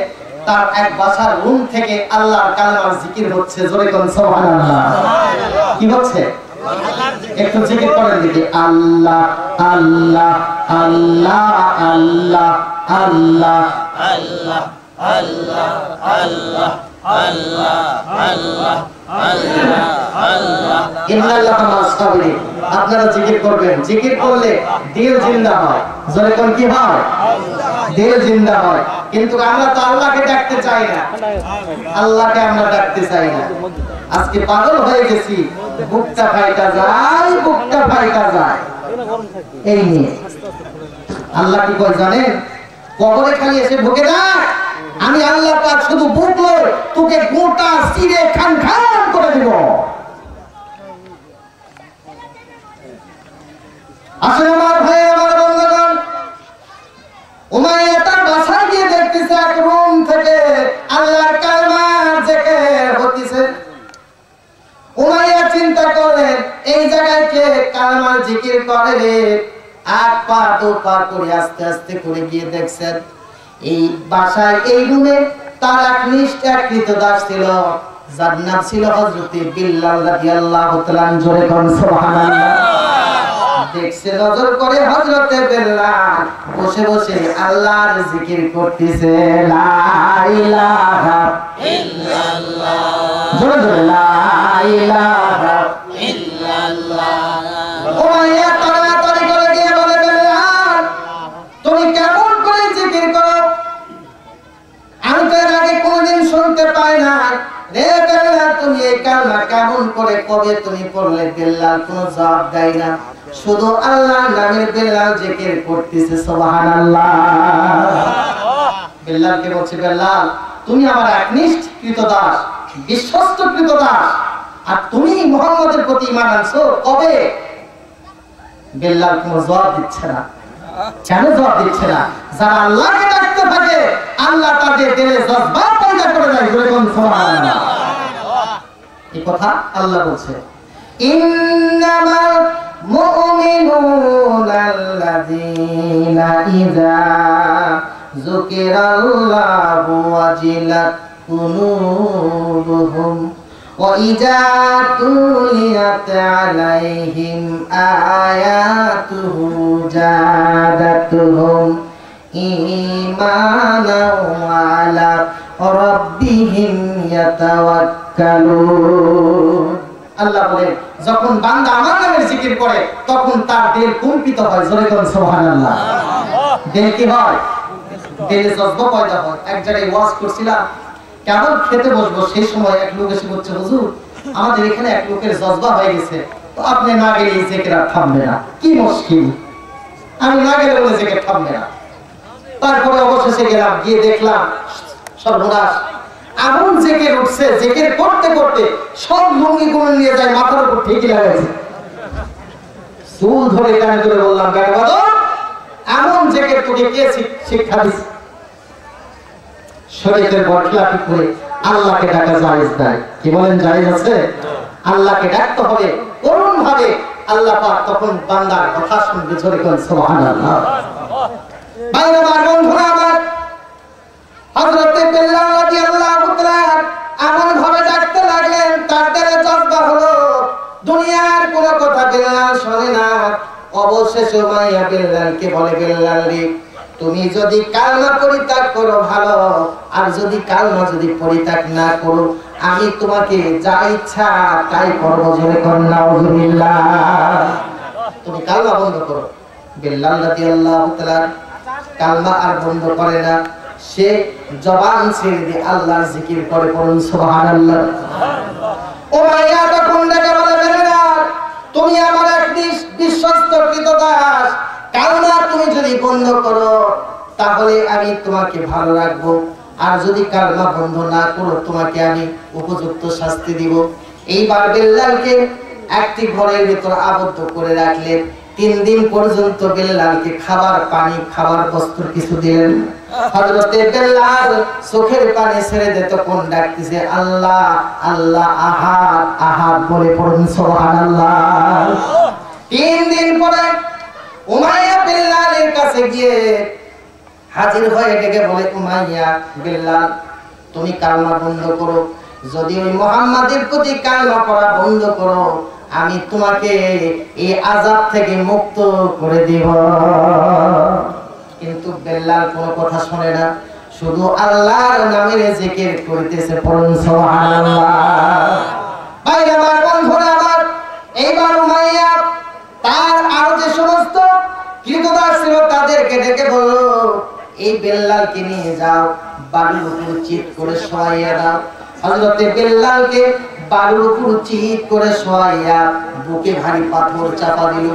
Speaker 2: তার এক বাসার রুম থেকে আল্লাহর কালেমার জিকির হচ্ছে। জোরে কোন সুবহানাল্লাহ। কি হচ্ছে? একটু জিকির করেন দিদি। আল্লাহ আল্লাহ আল্লাহ আল্লাহ আল্লাহ আল্লাহ আল্লাহ আল্লাহ আল্লাহ আল্লাহ আল্লাহ আল্লাহ ইন্নাল্লাহা মা'আস সাবিরিন। আপনারা জিকির করবেন, জিকির করলে দিল জিন্দা হয়। জোরে কোন কি হয়? দিল জিন্দা হয়। কিন্তু আমরা তো আল্লাহকে ডাকতে চাই না, আল্লাহকে আমরা ডাকতে চাই না। আজকে পাগল হয়ে গেছি, বুকটা ফাইটা যায়, বুকটা ফাইটা যায়। এই নিয়ে আল্লাহ কি কয় জানেন? কবরে খালি এসে ঢুকে ডাক, আমি আল্লাহ পাক শুধু বুক লই, তোকে গোটা সিরে খান খান করে দিব। আসলে আমার ভাই, আমার বন্ধুগণ, উমাইয়া তার বাসায় গিয়ে দেখতেছে এক রুম থেকে আল্লাহর কালেমার জিকির হচ্ছে। উমাইয়া চিন্তা করেন, এই জায়গায় কে কালেমার জিকির করে রে? এক পা দু পা করে আস্তে আস্তে করে গিয়ে দেখছেন এই বাসায়, এই রুমে তার এক নিষ্ঠ এক কৃতদাস ছিল, যার নাম ছিল হযরত বিল্লাল রাদিয়াল্লাহু তাআলা। জোরে কোন সুবহানাল্লাহ। দেখছে, নজর করে হযরত বিল্লাল বসে বসে আল্লাহর জিকির করতেছে। লা ইলাহা ইল্লাল্লাহ। জোরে জোরে লা ইলাহা ইল্লাল্লাহ। উমাইয়া তাড়াতাড়ি করে গিয়ে বলে, বিল্লাল তুমি কেমন করে জিকির করো? আমি তো এর আগে কোনদিন শুনতে পাই না রে। বিল্লাল তুমি এই কালেমা কেমন করে কবে তুমি পড়লে? বিল্লাল কোনো জবাব দেয় না, শুধু আল্লাহর নামের বিল্লাল জিকির করতেছে। সুবহানাল্লাহ। বিল্লালকে বলছে, বিল্লাল তুমি আমার একনিষ্ঠ কৃতদাস, বিশ্বস্ত কৃতদাস, আর তুমি মুহাম্মদের প্রতি ঈমান আনছো কবে? বিল্লাল কোনো জবাব দিচ্ছে না। কেন জবাব দিচ্ছে না? যারা আল্লাহকে ডাকতে থাকে আল্লাহ তাদের দিলে জজবা পয়দা করে দেয়। যেরকম সুবহানাল্লাহ। এই কথা আল্লাহ বলছে, ইন্নামাল মুমিনুনা আল্লাযীনা ইযা যুকিরাল্লাহু ওয়াজিলাত কুলুবুহুম ওয়া ইযা তুলিয়াত আলাইহিম আয়াতুহু জাদাতুহুম ঈমানাও আলা রাব্বিহিম ইয়াতাওয়াক্কালুন। আল্লাহ বলে, যখন বান্দা আমার নামের জিকির করে তখন তার দিল কম্পিত হয়। জোরে কোন সুবহানাল্লাহ। দিল কি হয়? দিলে জজবা পয়দা হয়। এক জায়গায় ওয়াজ করছিলাম, কেমন খেতে বসবো, সেই সময় এক লোক এসে বলছে, হুজুর আমাদের এখানে এক লোকের জজবা হয়ে গেছে, তো আপনি না গেলে এই জিকির আর থামবে না। কি মুশকিল, আমি না গেলে বলে জিকির থামবে না। তারপরে অবশেষে গেলাম, গিয়ে দেখলাম সর্বনাশ, এমন জিকির উঠছে, জিকির করতে করতে সব লুঙ্গি গুলো নিয়ে যায় মাথার উপর ঠিকই লাগাইছে। চুল ধরে কানে ধরে বললাম, কেন বলো এমন জিকির তোকে কে শিক্ষা দিচ্ছে? শরীয়তের বরখলাফি করে আল্লাহকে ডাকা জায়েজ নাই। কি বলেন, জায়েজ আছে? আল্লাহকে ডাকতে হবে করুণ ভাবে, আল্লাহ পাক তখন বান্দার কথা শুনবে। জোরে কোন সুবহানাল্লাহ। বাইরে আমার বন্ধুরা, আমার হযরত বিল্লাল রাদিয়াল্লাহু তাআলা এমন ভাবে ডাকতে লাগলেন, তার দ্বারা জজবা হলো, দুনিয়ার কোনো কথা বিল্লাল শোনে না। অবশেষে উমাইয়া বিল্লালকে বলে, বিল্লাল রে তুমি যদি কালমা পরিত্যাগ করো ভালো, আর যদি কালমা যদি পরিত্যাগ না করো আমি তোমাকে যা ইচ্ছা তাই করব। জোরে কোন নাউযুবিল্লাহ। তুমি কালমা বন্ধ করো। বিল্লাল রাদিয়াল্লাহু তাআলা কালমা আর বন্ধ করে না, সে জবান ছেড়ে দিয়ে আল্লাহর জিকির করে, পড়ুন সুবহানাল্লাহ। উমাইয়া তখন ডেকে বলে, বেলাল তুমি আমার এক বিশ্বস্ত কৃতদাস, কালমা তুমি যদি বন্ধ করো তাহলে আমি তোমাকে ভালো রাখবো, আর যদি কালমা বন্ধ না করো তোমাকে আমি উপযুক্ত শাস্তি দিব। এইবার বেলালকে একটি ঘরের ভিতর আবদ্ধ করে রাখলেন। 3 দিন পর্যন্ত বেলালকে খাবার পানি খাবার বস্ত্র কিছু দিলেন। হযরতে বেলাল চোখের পানি ছেড়ে দিয়ে তখন ডাকতেছে আল্লাহ আল্লাহ আহাদ আহাদ বলে, পড়ুন সুবহানাল্লাহ। 3 দিন পরে উমাইয়া বেলালের কাছে গিয়ে হাজির হয়ে ডেকে বলে, উমাইয়া বেলাল তুমি কালমা বন্ধ করো, যদি ওই মুহাম্মাদের প্রতি কালমা পড়া বন্ধ করো আমি তোমাকে এই আযাব থেকে মুক্ত করে দিব। কিন্তু বেলাল কোনো কথা শুনে না, শুধু আল্লাহর নামের জিকির করতেছে, পড়ুন সুবহানাল্লাহ। ভাইরা আমার, বন্ধুরা আমার, এইবার উমাইয়া তার আর যে সমস্ত কৃতদাস ছিল তাদেরকে ডেকে বলল, এই বেলালকে নিয়ে যাও, বাড়ির উপর চিৎ করে শোয়াইয়া দাও। হযরতে বেলালকে বাড়ির উপর চিৎ করে শোয়াইয়া বুকে ভারী পাথর চাপা দিল।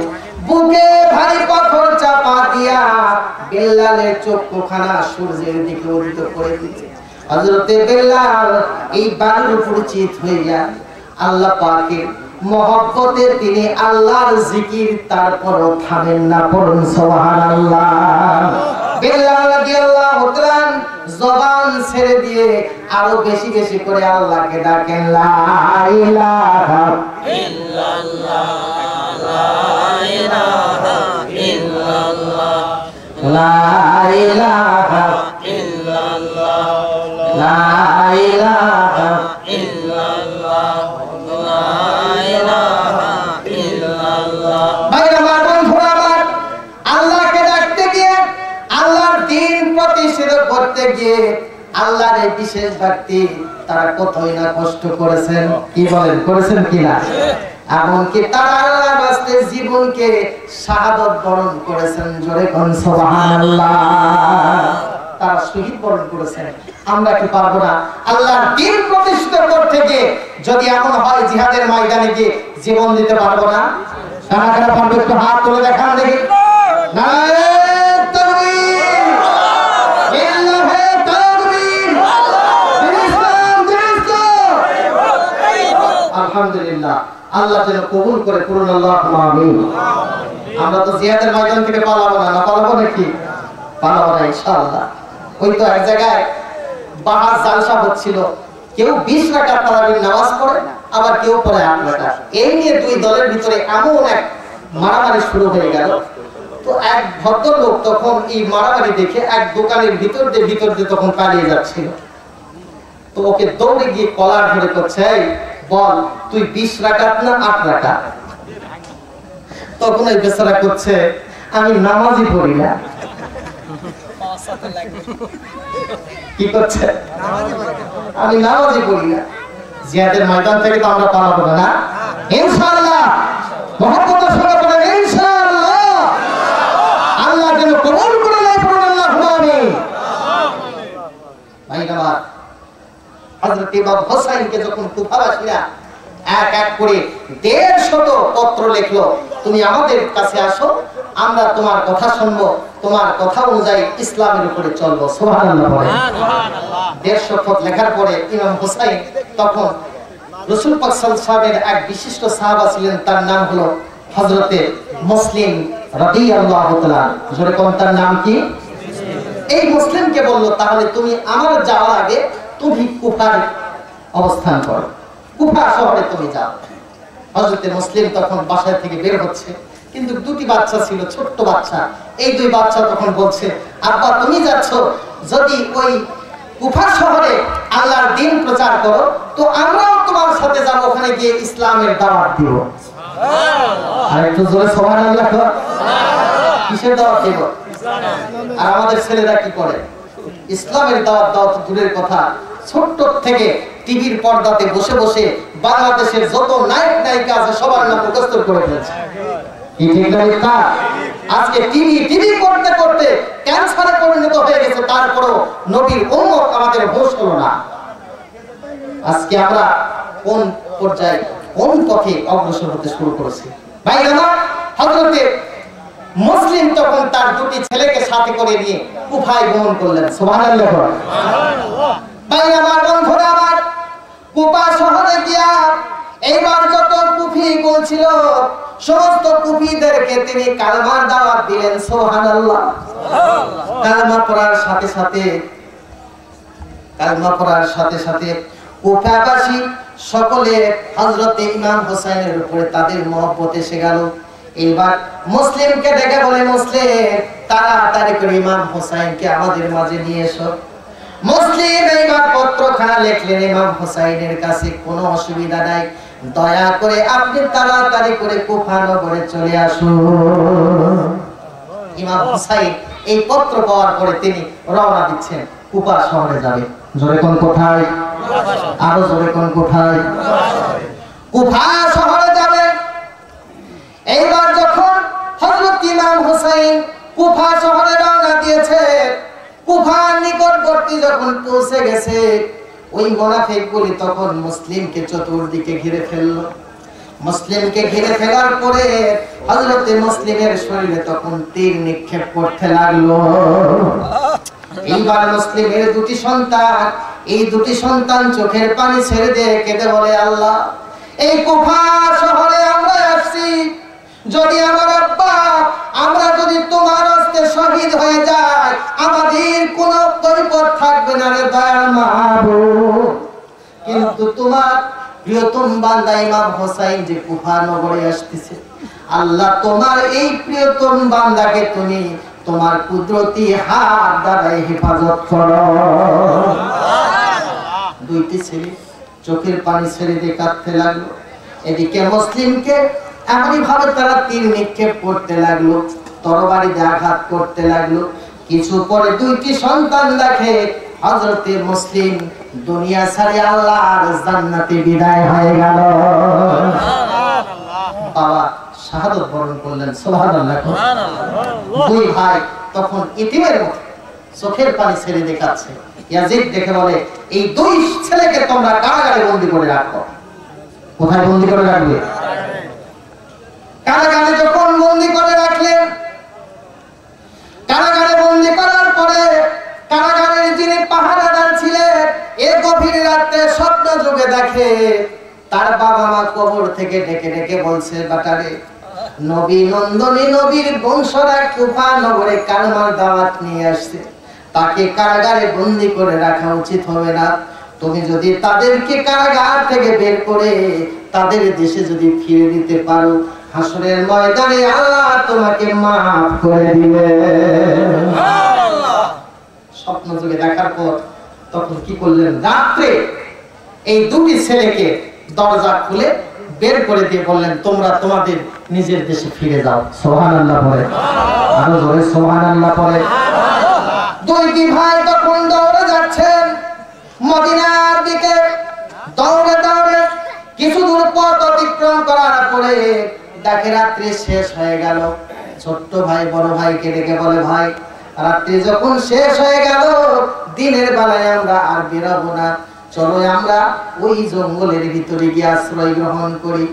Speaker 2: বুকে ভারী পাথর চাপা দিয়া বেলালের চক্ষুখানা সূর্যের দিকে উদিত করে দিচ্ছে। হযরতে বেলাল এই বাড়ির উপর চিৎ হইয়া আল্লাহ পাকের মহব্বতে তিনি আল্লাহর জিকির তারপরও থামেন না, পড়ুন সুবহানাল্লাহ। বেলাল রাদিয়াল্লাহু তাআলা জবান ছেড়ে দিয়ে আরো বেশি বেশি করে আল্লাহকে ডাকেন, লা ইলাহা ইল্লাল্লাহ লা ইলাহা ইল্লাল্লাহ লা ইলাহা ইল্লাল্লাহ লা ইলাহা ইল্লাল্লাহ লা ইলাহা ইল্লাল্লাহ। ভাইরা আমার, বন্ধুরা আমার, আল্লাহকে ডাকতে গিয়ে আল্লাহর দ্বীন প্রতিষ্ঠিত করতে গিয়ে আল্লাহর এই বিশেষ ব্যক্তি তারা কতই না কষ্ট করেছেন, কি বলেন, করেছেন কিনা? এমনকি তারা আল্লাহর রাস্তায় জীবনকে শাহাদাত বরণ করেছেন, জোরে কোন সুবহানাল্লাহ। তারা শহীদ বরণ করেছেন। আমরা কি পারবো না আল্লাহর দ্বীন প্রতিষ্ঠিত করতে গিয়ে? যদি এমন হয় জিহাদের ময়দানে গিয়ে জীবন দিতে পারবো না? কারা কারা পারবে একটু হাত তুলে দেখান দেখি। নারে তাকবীর, ইল্লাহে তাকবীর, ইসলাম জিন্দাবাদ। আলহামদুলিল্লাহ, আল্লাহ যেন কবুল করে, পূর্ণ আল্লাহুম্মা আমিন। আমরা তো জিহাদের ময়দান থেকে পালাবো না, পালাবো নাকি? পালাবো না ইনশাআল্লাহ। ওই তো এক জায়গায় বাহার জালসা হচ্ছিল, কেউ 20 রাকাত তারাবির নামাজ পড়ে, আবার কেউ পড়ে 8 রাকাত। এই নিয়ে দুই দলের ভিতরে এমন এক মারামারি শুরু হয়ে গেল। তো এক ভদ্রলোক তখন এই মারামারি দেখে এক দোকানের ভিতর দিয়ে তখন পালিয়ে যাচ্ছিল। তো ওকে দৌড়ে গিয়ে কলার ধরে করছে, বল তুই 20 রাকাত না 8 রাকাত? তখন এই বেচারা করছে, আমি নামাজই পড়ি না। কি করছে? আমি নামাজই পড়ি না। জিহাদের ময়দান থেকে তো আমরা পালাবো না, ইনশাআল্লাহ। মুহাম্মদের সঙ্গে বলেন ইনশাআল্লাহ। আল্লাহ যেন কবুল করে নেয়, পড়ুন আল্লাহুম্মা আমিন। ভাইরা আমার, হযরত ইমাম হোসেনকে যখন কুফাবাসীরা এক এক করে 150 পত্র লিখলো, তুমি আমাদের কাছে আসো, আমরা তোমার কথা শুনবো, তোমার কথা অনুযায়ী ইসলামের উপরে চলবো। সুবহানাল্লাহ বলেন। 150 পত্র লেখার পরে ইমাম হোসেন তখন রাসূল পাক সাল্লাল্লাহু আলাইহি ওয়াসাল্লামের এক বিশিষ্ট সাহাবা ছিলেন, তার নাম হলো হযরতে মুসলিম রাদিয়াল্লাহু তাআলা। জোরে কোন, তার নাম কি? এই মুসলিমকে বলল, তাহলে তুমি আমার যাওয়ার আগে তুমি কুফায় অবস্থান করো, কুফা শহরে তুমি যাও। হযরতে মুসলিম তখন বাসা থেকে বের হচ্ছে, কিন্তু দুটি বাচ্চা ছিল, ছোট্ট বাচ্চা। এই দুই বাচ্চা তখন বলছে, আব্বা তুমি যাচ্ছ, যদি ওই কুফা শহরে আল্লাহর দ্বীন প্রচার করো তো আমরাও তোমার সাথে যাব, ওখানে গিয়ে ইসলামের দাওয়াত দিব। আর একটু জোরে সুবহানাল্লাহ। কিসের দাওয়াত দিব? আর আমাদের ছেলেরা কি করে? ইসলামের দাওয়াত দাও তো দূরের কথা, ছোট্ট থেকে টিভির পর্দাতে বসে বসে বাংলাদেশের যত নায়ক নায়িকা আছে সবার নাম মুখস্থ করে ফেলছে। কি ঠিক না? আজকে টিভি করতে করতে ক্যান্সারে পরিণত হয়ে গেছে, তারপরও নবীর উম্মত আমাদের হোশ হলো না। আজকে আমরা কোন পর্যায়ে কোন পথে অগ্রসর হতে শুরু করেছি? ভাই আমার হযরতে মুসলিম তখন তার দুটি ছেলেকে সাথে করে নিয়ে কুফায় গমন করলেন। সুবহানাল্লাহ। ভাই আমার, বন্ধুরা আমার, কুফা শহরে গিয়া এইবার যত কুফি বলছিল সমস্ত কুফিদেরকে তিনি কালেমার দাওয়াত দিলেন। সুবহানাল্লাহ। কালেমা পড়ার সাথে সাথে কুফাবাসী সকলে হযরত ইমাম হোসেনের উপরে তাদের মহব্বত এসে গেল। এবার মুসলিমকে ডেকে বলে, মুসলিম তাড়াতাড়ি করে ইমাম হোসেনকে আমাদের মাঝে নিয়ে এসো। মুসলিম এইবার পত্রখানা লিখলেন ইমাম হোসেনের কাছে, কোনো অসুবিধা নাই, দয়া করে আপনি তাড়াতাড়ি করে কুফা নগরে চলে আসুন। ইমাম হোসেন এই পত্র পাওয়ার পরে তিনি রওনা দিচ্ছেন, কুফা শহরে যাবে। জোরে কোন কোথায়? আরো জোরে কোন কোথায়? কুফা শহরে যাবে। এইবার যখন হযরত ইমাম হোসেন কুফা শহরে রওনা দিয়েছে, কুফার নিকটবর্তী যখন পৌঁছে গেছে, ওই মুনাফিকগুলি তখন মুসলিমকে চতুর্দিকে ঘিরে ফেলল। মুসলিমকে ঘিরে ফেলার পরে হযরত মুসলিমের শরীরে তখন তীর নিক্ষেপ করতে লাগলো। এইবার মুসলিমের দুটি সন্তান চোখের পানি ছেড়ে দিয়ে কেঁদে বলে, আল্লাহ, এই কুফা শহরে আমরা আসছি, যদি আমার আব্বা আমরা যদি তোমার হস্তে শহীদ হয়ে যায় আমাদের কোনো পরিপদ থাকবে না রে দয়াল মাহবুব। কিন্তু তোমার প্রিয়তম বান্দা ইমাম হোসেন যে কুফা নগরে আসতেছে, আল্লাহ তোমার এই প্রিয়তম বান্দাকে তুমি তোমার কুদরতি হাত দ্বারা হেফাজত করো। দুইটি ছেলে চোখের পানি ছেড়ে দিয়ে কাঁদতে লাগলো। এদিকে মুসলিমকে এমনই ভাবে তারা তীর নিক্ষেপ করতে লাগলো, তরবারি দিয়ে আঘাত করতে লাগলো। কিছু পরে দুইটি সন্তান দেখে হযরতে মুসলিম দুনিয়া ছাড়ে আল্লাহর জান্নাতে বিদায় হয়ে গেল। বাবা শাহাদাত বরণ করলেন। সুবহানাল্লাহ। দুই ভাই তখন ইতিমের মতো চোখের পানি ছেড়ে দেখাচ্ছে। ইয়াজিদ দেখে বলে, এই দুই ছেলেকে তোমরা কারাগারে বন্দী করে রাখো। কোথায় বন্দী করে রাখবে? কারাগারে যখন বন্দী করে রাখলেন, কারাগারে বন্দী করার পরে কারাগারের যিনি পাহারাদার ছিলেন এ গভীর রাতে স্বপ্ন যুগে দেখে তার বাবা মা কবর থেকে ডেকে ডেকে বলছে, বাটারে নবী নন্দনী নবীর বংশরা কুফা নগরে কালেমার দাওয়াত নিয়ে আসছে, তাকে কারাগারে বন্দী করে রাখা উচিত হবে না। তুমি যদি তাদেরকে কারাগার থেকে বের করে তাদের দেশে যদি ফিরে দিতে পারো, হাসরের ময়দানে আল্লাহ তোমাকে মাফ করে দিবে। স্বপ্ন যুগে দেখার পর তখন কি করলেন, রাত্রে এই দুটি ছেলেকে দরজা খুলে বের করে দিয়ে বললেন, তোমরা তোমাদের নিজের দেশে ফিরে যাও। সুবহানাল্লাহ পড়ে, আরো জোরে সুবহানাল্লাহ পড়ে। দুইটি ভাই তখন দৌড়ে যাচ্ছেন মদিনার দিকে। দৌড়ে দৌড়ে কিছু দূর পথ অতিক্রম করার পরে দেখে রাত্রি শেষ হয়ে গেল। ছোট্ট ভাই বড় ভাইকে ডেকে বলে, ভাই রাত্রি যখন শেষ হয়ে গেল, দিনের বেলায় আমরা আর বেরোবো না, চলো আমরা ওই জঙ্গলের ভিতরে গিয়ে আশ্রয় গ্রহণ করি।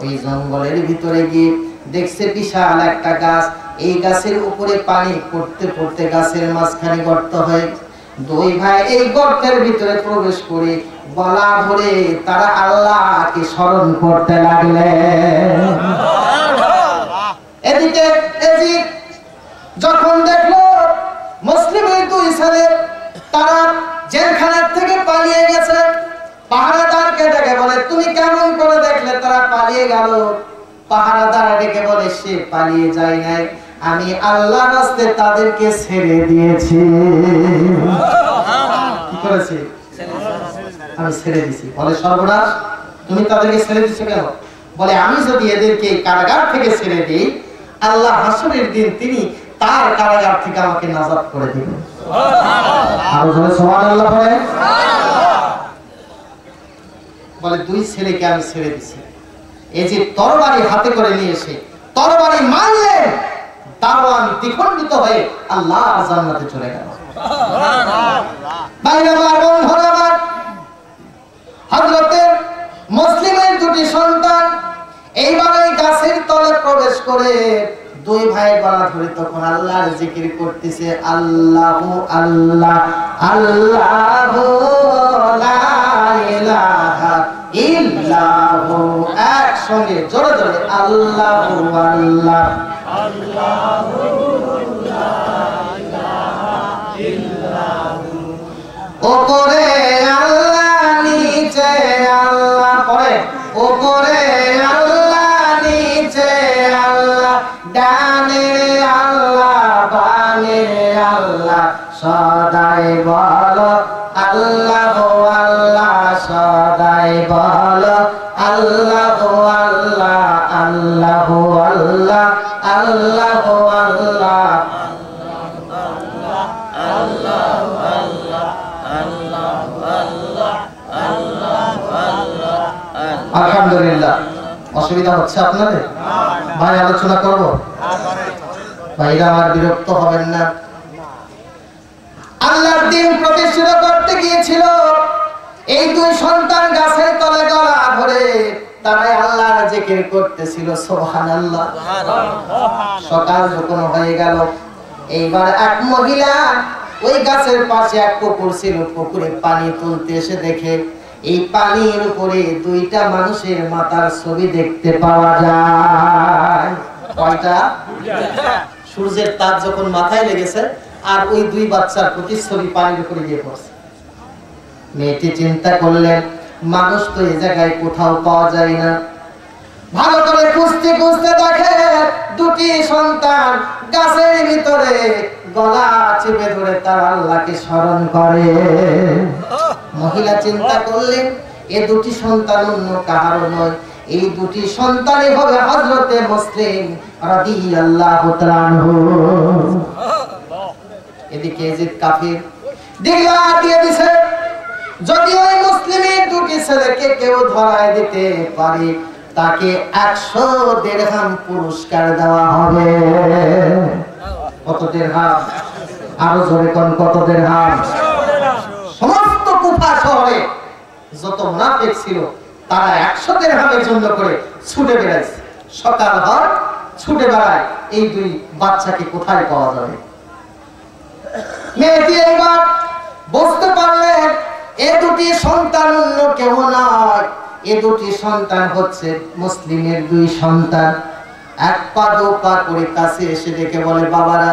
Speaker 2: ওই জঙ্গলের ভিতরে গিয়ে দেখছে বিশাল একটা গাছ, এই গাছের উপরে পানি পড়তে পড়তে গাছের মাঝখানে গর্ত হয়। দুই ভাই এই গর্তের ভিতরে প্রবেশ করে গলা ধরে তারা আল্লাহকে স্মরণ করতে লাগলেন। এদিকে এজিদ যখন দেখলো মুসলিমের দুই ছেলে তারা জেলখানা থেকে পালিয়ে গেছে, পাহারাদারকে ডেকে বলে, তুমি কেমন করে দেখলে তারা পালিয়ে গেল? পাহারাদার ডেকে বলে, সে পালিয়ে যায় নাই, আমি আল্লাহর রাস্তে তাদেরকে ছেড়ে দিয়েছি। কি করেছি? আমি ছেড়ে দিয়েছি। বলে, সর্বনাশ, তুমি তাদেরকে ছেড়ে দিচ্ছ কেন? বলে, আমি যদি এদেরকে কারাগার থেকে ছেড়ে দিই, আল্লাহ হাসরের দিন তিনি তার কারাগার থেকে আমাকে নাজাত করে দিবেন। আরো জোরে সুবহানাল্লাহ বলে। বলে, দুই ছেলেকে আমি ছেড়ে দিছি। এই যে তরবারি হাতে করে নিয়ে এসে তরবারি মারলেন, তারও আমি দ্বিখণ্ডিত হয়ে আল্লাহর জান্নাতে চলে গেল। ভাইরা আমার, বন্ধুরা আমার, হযরতে মুসলিমের দুটি সন্তান এইবার এই গাছের তলে প্রবেশ করে দুই ভাই গলা ধরে তখন আল্লাহর জিকির করতেছে, আল্লাহু আল্লাহ আল্লাহু লা ইলাহা ইল্লাহু, একসঙ্গে জোরে জোরে আল্লাহু আল্লাহ আল্লাহু লা ইলাহা ইল্লাহু। ওপরে আল্লাহ নিচে আল্লাহ, পরে ওপরে আল্লাহ নিচে আল্লাহ, ডানে আল্লাহ বামে আল্লাহ, সদাই বলো আল্লাহ আল্লাহ, সদাই বলো আল্লাহ আল্লাহ আল্লাহ আল্লাহ আল্লাহ আল্লাহ আলহামদুলিল্লাহ। অসুবিধা হচ্ছে আপনাদের? ভাই আলোচনা করব? ভাইরা আমার বিরক্ত হবেন না। আল্লাহর দ্বীন প্রতিষ্ঠিত করতে গিয়েছিল এই দুই সন্তান গাছের তলে গলা ধরে তারাই আল্লাহর জিকির করতেছিল, সুবহানাল্লাহ। সকাল যখন হয়ে গেল, এইবার এক মহিলা ওই গাছের পাশে এক পুকুর ছিল, পুকুরে পানি তুলতে এসে দেখে এই পানির উপরে দুইটা মানুষের মাথার ছবি দেখতে পাওয়া যায়। কয়টা? সূর্যের তাপ যখন মাথায় লেগেছে আর ওই দুই বাচ্চার প্রতিচ্ছবি পানির উপরে গিয়ে পড়ছে। মেয়েটি চিন্তা করলেন, মানুষ তো এই জায়গায় কোথাও পাওয়া যায় না। ভালো করে খুঁজতে খুঁজতে দেখে দুটি সন্তান গাছের ভিতরে গলা চেপে ধরে তার আল্লাহকে স্মরণ করে। মহিলা চিন্তা করলেন, এ দুটি সন্তান অন্য কাহারও নয়, এই দুটি সন্তানই হবে হযরতে মুসলিম রাদিয়াল্লাহু তাআলা আনহু। এদিকে ইয়াজিদ কাফির দিলা দিয়ে দিছে, যদি ওই মুসলিমের দুটি ছেলেকে কেউ ধরায় দিতে পারে তাকে 100 দিরহাম পুরস্কার দেওয়া হবে। কত দিরহাম? আরো জোরে কোন কত দিরহাম? সমস্ত কুফা শহরে যত মুনাফিক ছিল তারা 100 দিরহামের জন্য করে ছুটে বেড়াইছে। সকাল হয় ছুটে বেড়ায়, এই দুই বাচ্চাকে কোথায় পাওয়া যাবে। মেয়েটি এবার বুঝতে পারলেন এ দুটি সন্তান অন্য কেউ নয়, এ দুটি সন্তান হচ্ছে মুসলিমের দুই সন্তান। এক পা দু পা করে কাছে এসে ডেকে বলে, বাবারা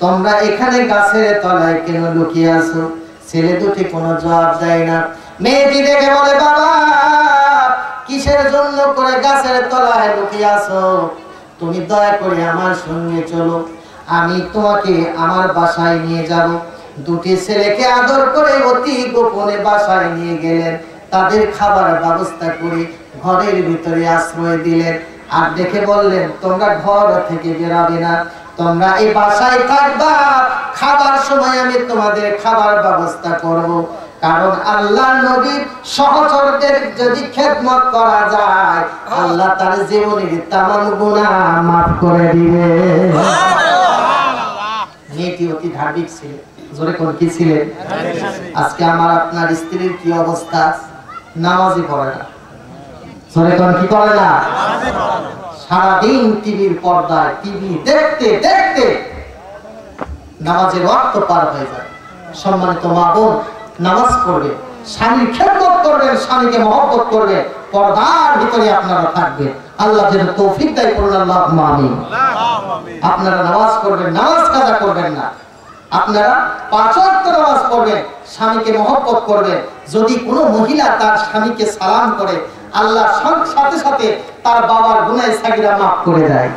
Speaker 2: তোমরা এখানে গাছের তলায় কেন লুকিয়ে আছো? ছেলে দুটি কোনো জবাব দেয় না। মেয়েটি ডেকে বলে, বাবা কিসের জন্য করে গাছের তলায় লুকিয়ে আছো? তুমি দয়া করে আমার সঙ্গে চলো, আমি তোমাকে আমার বাসায় নিয়ে যাব। দুটি ছেলেকে আদর করে অতি গোপনে বাসায় নিয়ে গেলেন, তাদের খাবার ব্যবস্থা করে ঘরের ভিতরে আশ্রয় দিলেন, আর দেখে বললেন তোমরা ঘর থেকে বেরাবে না, তোমরা এই বাসায় থাকবা, খাবার সময় আমি তোমাদের খাবার ব্যবস্থা করব। কারণ আল্লাহর নবীর সহচরদের যদি খেদমত করা যায় আল্লাহ তার জীবনের তামাম গুনাহ মাফ করে দিবে। মেয়েটি অতি ধার্মিক ছিল, জোরে কোন কি ছিলেন? আজকে আমার আপনার স্ত্রীর কি অবস্থা? নামাজই পড়ে না, জোরে কোন কি করে না? সারাদিন টিভির পর্দায় টিভি দেখতে দেখতে নামাজের ওয়াক্ত পার হয়ে যায়। সম্মানিত মা বোন, নামাজ পড়বে, স্বামীর খেদমত করবেন, স্বামীকে মহব্বত করবে, পর্দার ভিতরে আপনারা থাকবেন। আল্লাহ যেন তৌফিক দেয়, করুন আল্লাহুম্মা আমিন। আপনারা নামাজ পড়বেন, নামাজ কাজা করবেন না, আপনারা 5 ওয়াক্ত নামাজ পড়বেন, স্বামীকে মহব্বত করবেন। যদি কোনো মহিলা তার স্বামীকে সালাম করে আল্লাহ সাথে সাথে তার বাবার গুনাহ সাগীরা মাফ করে দেয়।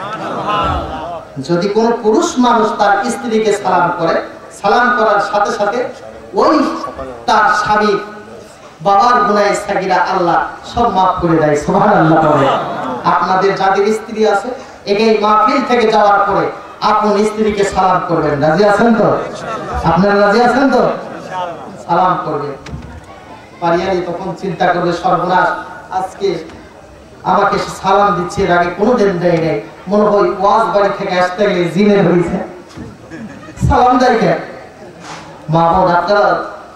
Speaker 2: যদি কোনো পুরুষ মানুষ তার স্ত্রীকে সালাম করে, সালাম করার সাথে সাথে ওই তার স্বামী বাবার গুনাহ সাগীরা আল্লাহ সব মাফ করে দেয়। সুবহানাল্লাহ বলে। আপনাদের যাদের স্ত্রী আছে এই মাহফিল থেকে যাওয়ার পরে আপন স্ত্রীকে সালাম করবেন, রাজি আছেন তো? আপনারা রাজি আছেন তো? সালাম করবেন। পারিয়ালি তখন চিন্তা করবে, সর্বনাশ, আজকে আমাকে সালাম দিচ্ছে, এর আগে কোনোদিন দেয় নাই। মনে হয় ওয়াজ বাড়ি থেকে আসতে গেলে জিনে হয়েছে, সালাম দেয় কেন? মা বোন, আপনারা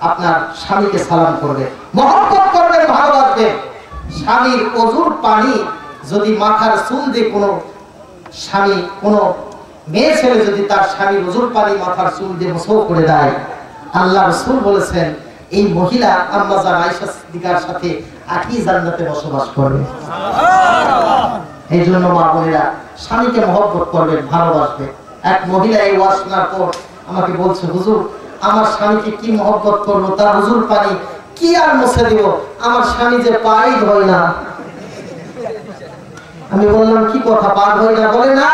Speaker 2: আপনার স্বামীকে সালাম করবে, মহব্বত করবেন, ভালোবাসবেন। স্বামীর অজুর পানি যদি মাথার চুল দিয়ে কোনো স্বামী, কোনো মেয়ে ছেলে যদি তার স্বামীর অজুর পানি মাথার চুল দিয়ে গোসল করে দেয়, আল্লাহ রাসূল বলেছেন এই মহিলা আম্মা জান আয়েশা সিদ্দিকার সাথে একই জান্নাতে বসবাস করবে। এই জন্য মা বোনেরা স্বামীকে মহব্বত করবেন, ভালোবাসবেন। এক মহিলা এই ওয়াজ শোনার পর আমাকে বলছে, হুজুর আমার স্বামীকে কি মহব্বত করবো, তার হুজুর পানি কি আর মুছে দিব, আমার স্বামী যে পাই ধোয় না। আমি বললাম কি কথা, পা ধোয় না? বলে না,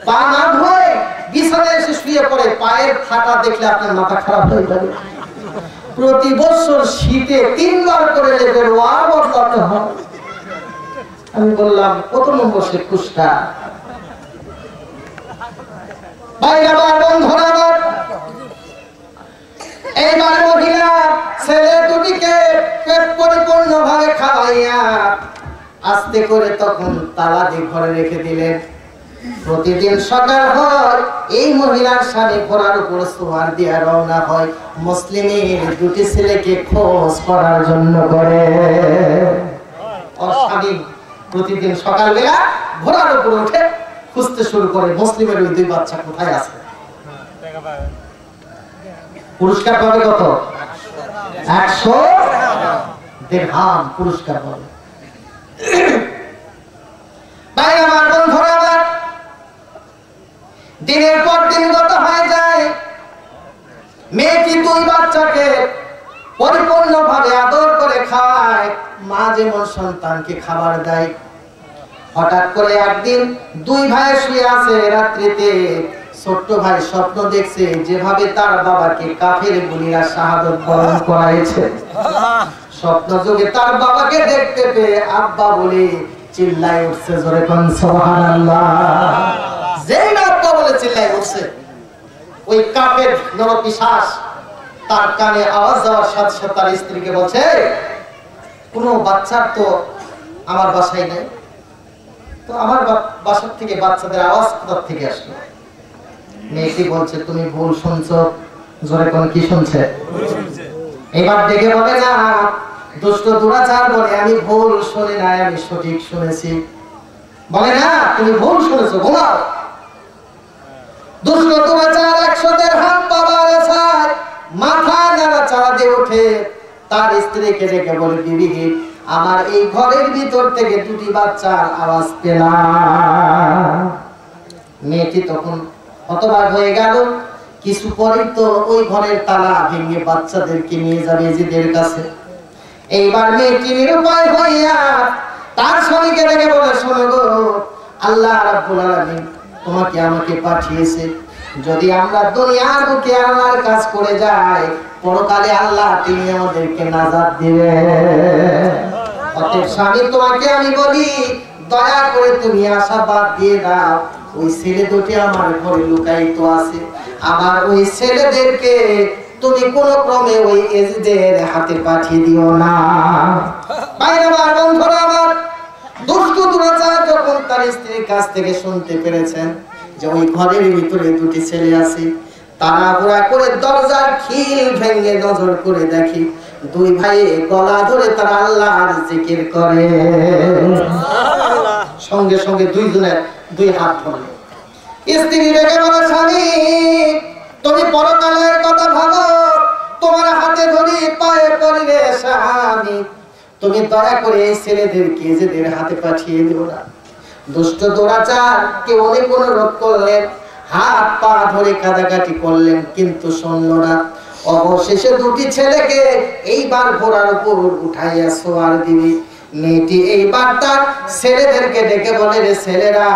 Speaker 2: পা না ধোয় বিছানায় এসে শুয়ে পড়ে, পায়ের ফাটা দেখলে আপনার মাথা খারাপ হয়ে যাবে। প্রতি বছর শীতে 3 বার করে লেবের ওয়ার বদলাতে হয়। আমি বললাম কত নম্বর সে কুষ্টা? এইবার মহিলা ছেলে দুটিকে পেট পরিপূর্ণ ভাবে খাওয়াইয়া আস্তে করে তখন তালা দিয়ে ঘরে রেখে দিলেন। প্রতিদিন সকাল হয় এই মহিলার স্বামী ঘোড়ার উপর সওয়ার দিয়ে রওনা হয় মুসলিমের দুটি ছেলেকে খোঁজ করার জন্য করে। ওর স্বামী প্রতিদিন সকালবেলা ঘোড়ার উপর উঠে খুঁজতে শুরু করে মুসলিমের ওই 2 বাচ্চা কোথায় আছে। পুরস্কার পাবে কত? 100 দিরহাম পুরস্কার পাবে। ভাই আমার বন্ধুরা, আমার দিনের পর দিন গত হয়ে যায়, মেয়েটি 2 বাচ্চাকে পরিপূর্ণভাবে আদর করে খাওয়ায়, মা যেমন সন্তানকে খাবার দেয়। হঠাৎ করে একদিন 2 ভাই শুয়ে আছে রাত্রিতে, ছোট্ট ভাই স্বপ্ন দেখছে যেভাবে তার বাবাকে কাফের গুলিরা শাহাদত বরণ করাইছে। স্বপ্ন যোগে তার বাবাকে দেখতে পেয়ে আব্বা বলে চিল্লায় উঠছে, জোরে কোন সুবহানাল্লাহ। যেই না আব্বা বলে চিল্লায় উঠছে, ওই কাফের নরপিশাচ তার কানে আওয়াজ যাওয়ার সাথে সাথে তার স্ত্রীকে বলছে, কোনো বাচ্চার তো আমার বাসায় নেই, তো আমার বাসার থেকে বাচ্চাদের আওয়াজ কোথা থেকে আসলো? মেয়েটি বলছে, তুমি ভুল শুনছো। জোরে কোন কি শুনছে? এবার দেখে বলে, না দুষ্ট দুরাচার বলে আমি ভুল শুনি নাই, আমি সঠিক শুনেছি। বলে না, তুমি ভুল শুনেছো, ঘুমাও। দুষ্ট দুরাচার 100 দিরহাম পাবার আশায় মাথা নাড়াচাড়া দিয়ে ওঠে, তার স্ত্রীকে ডেকে বলে, বিবি আমার এই ঘরের ভিতর থেকে 2টি বাচ্চার আওয়াজ পেলাম। মেয়েটি তখন হতবাক হয়ে গেল। কিছু পরে তো ওই ঘরের তালা ভেঙে বাচ্চাদেরকে নিয়ে যাবে এজিদের কাছে। এইবার মেয়েটি নিরুপায় হইয়া তার স্বামীকে ডেকে বলে, শোনো গো, আল্লাহ রাব্বুল আলামিন তোমাকে আমাকে পাঠিয়েছে, যদি আমরা দুনিয়ার বুকে আল্লাহর কাজ করে যাই, পরকালে আল্লাহ তিনি আমাদেরকে নাজাত দিবেন। অতএব স্বামী, তোমাকে আমি বলি, দয়া করে তুমি আশা বাদ দিয়ে দাও। ওই ছেলে দুটি আমার ঘরে লুকায়িত আছে, আমার ওই ছেলেদেরকে তুমি কোন ক্রমে ওই এজিদের হাতে পাঠিয়ে দিও না। বাইরে আমার বন্ধুরা, আমার দুষ্ট দুরাচার যখন তার স্ত্রীর কাছ থেকে শুনতে পেরেছেন যে ওই ঘরের ভিতরে 2টি ছেলে আছে, তাড়াহুড়া করে দরজার খিল ভেঙে নজর করে দেখি 2 ভাই গলা ধরে তারা আল্লাহর জিকির করে। সঙ্গে সঙ্গে 2 জনের 2 হাত ধরল। স্ত্রী রেগে বলে, স্বামী তুমি পরকালের কথা ভাবো, তোমার হাতে ধরি পায়ে পড়ি রে স্বামী, তুমি দয়া করে এই ছেলেদেরকে এজিদের হাতে পাঠিয়ে দিও না। দুষ্ট দুরাচার কে অনেক অনুরোধ করলেন, হাত পা ধরে কাদাকাটি করলেন, কিন্তু শুনল না। অবশেষে 2টি ছেলেকে এইবার ঘোড়ার উপর উঠাইয়া সওয়ার দিবি। মেয়েটি এইবার তার ছেলেদেরকে ডেকে বলে, রে ছেলেরা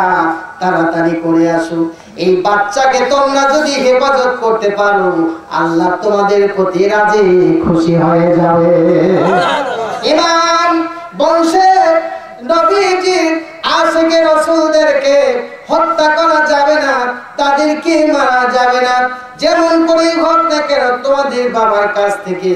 Speaker 2: তাড়াতাড়ি করে আসো, এই বাচ্চাকে তোমরা যদি হেফাজত করতে পারো, আল্লাহ তোমাদের প্রতি রাজি খুশি হয়ে যাবে। ইমাম বংশের নবীজির আশিকে রাসূলদেরকে হত্যা করা যাবে না, তাদেরকে মারা যাবে না। যেমন করে হোক না কেন, তোমাদের বাবার কাছ থেকে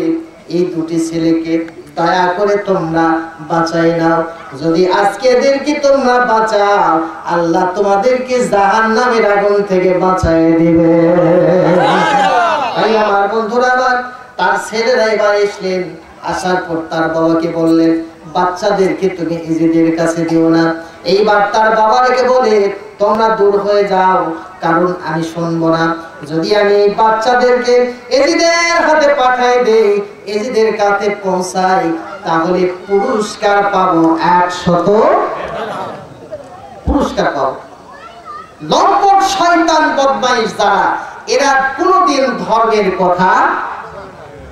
Speaker 2: এই 2টি ছেলেকে দয়া করে তোমরা বাঁচাই নাও। যদি আজকে এদেরকে তোমরা বাঁচাও, আল্লাহ তোমাদেরকে জাহান্নামের আগুন থেকে বাঁচাই দিবে। আমার বন্ধুরা, আবার তার ছেলেরা এবার এসলেন। আসার পর তার বাবাকে বললেন, বাচ্চাদেরকে তুমি ইজিদের কাছে দিও না। এইবার তার বাবা রেখে বলে, তোমরা দূর হয়ে যাও, কারণ আমি শুনবো না। যদি আমি বাচ্চাদেরকে এজিদের হাতে পাঠাই দেই, এজিদের কাছে পৌঁছাই, তাহলে পুরস্কার পাবো 100 পুরস্কার পাবো। লম্পট শয়তান বদমাইশ যারা, এরা কোনদিন ধর্মের কথা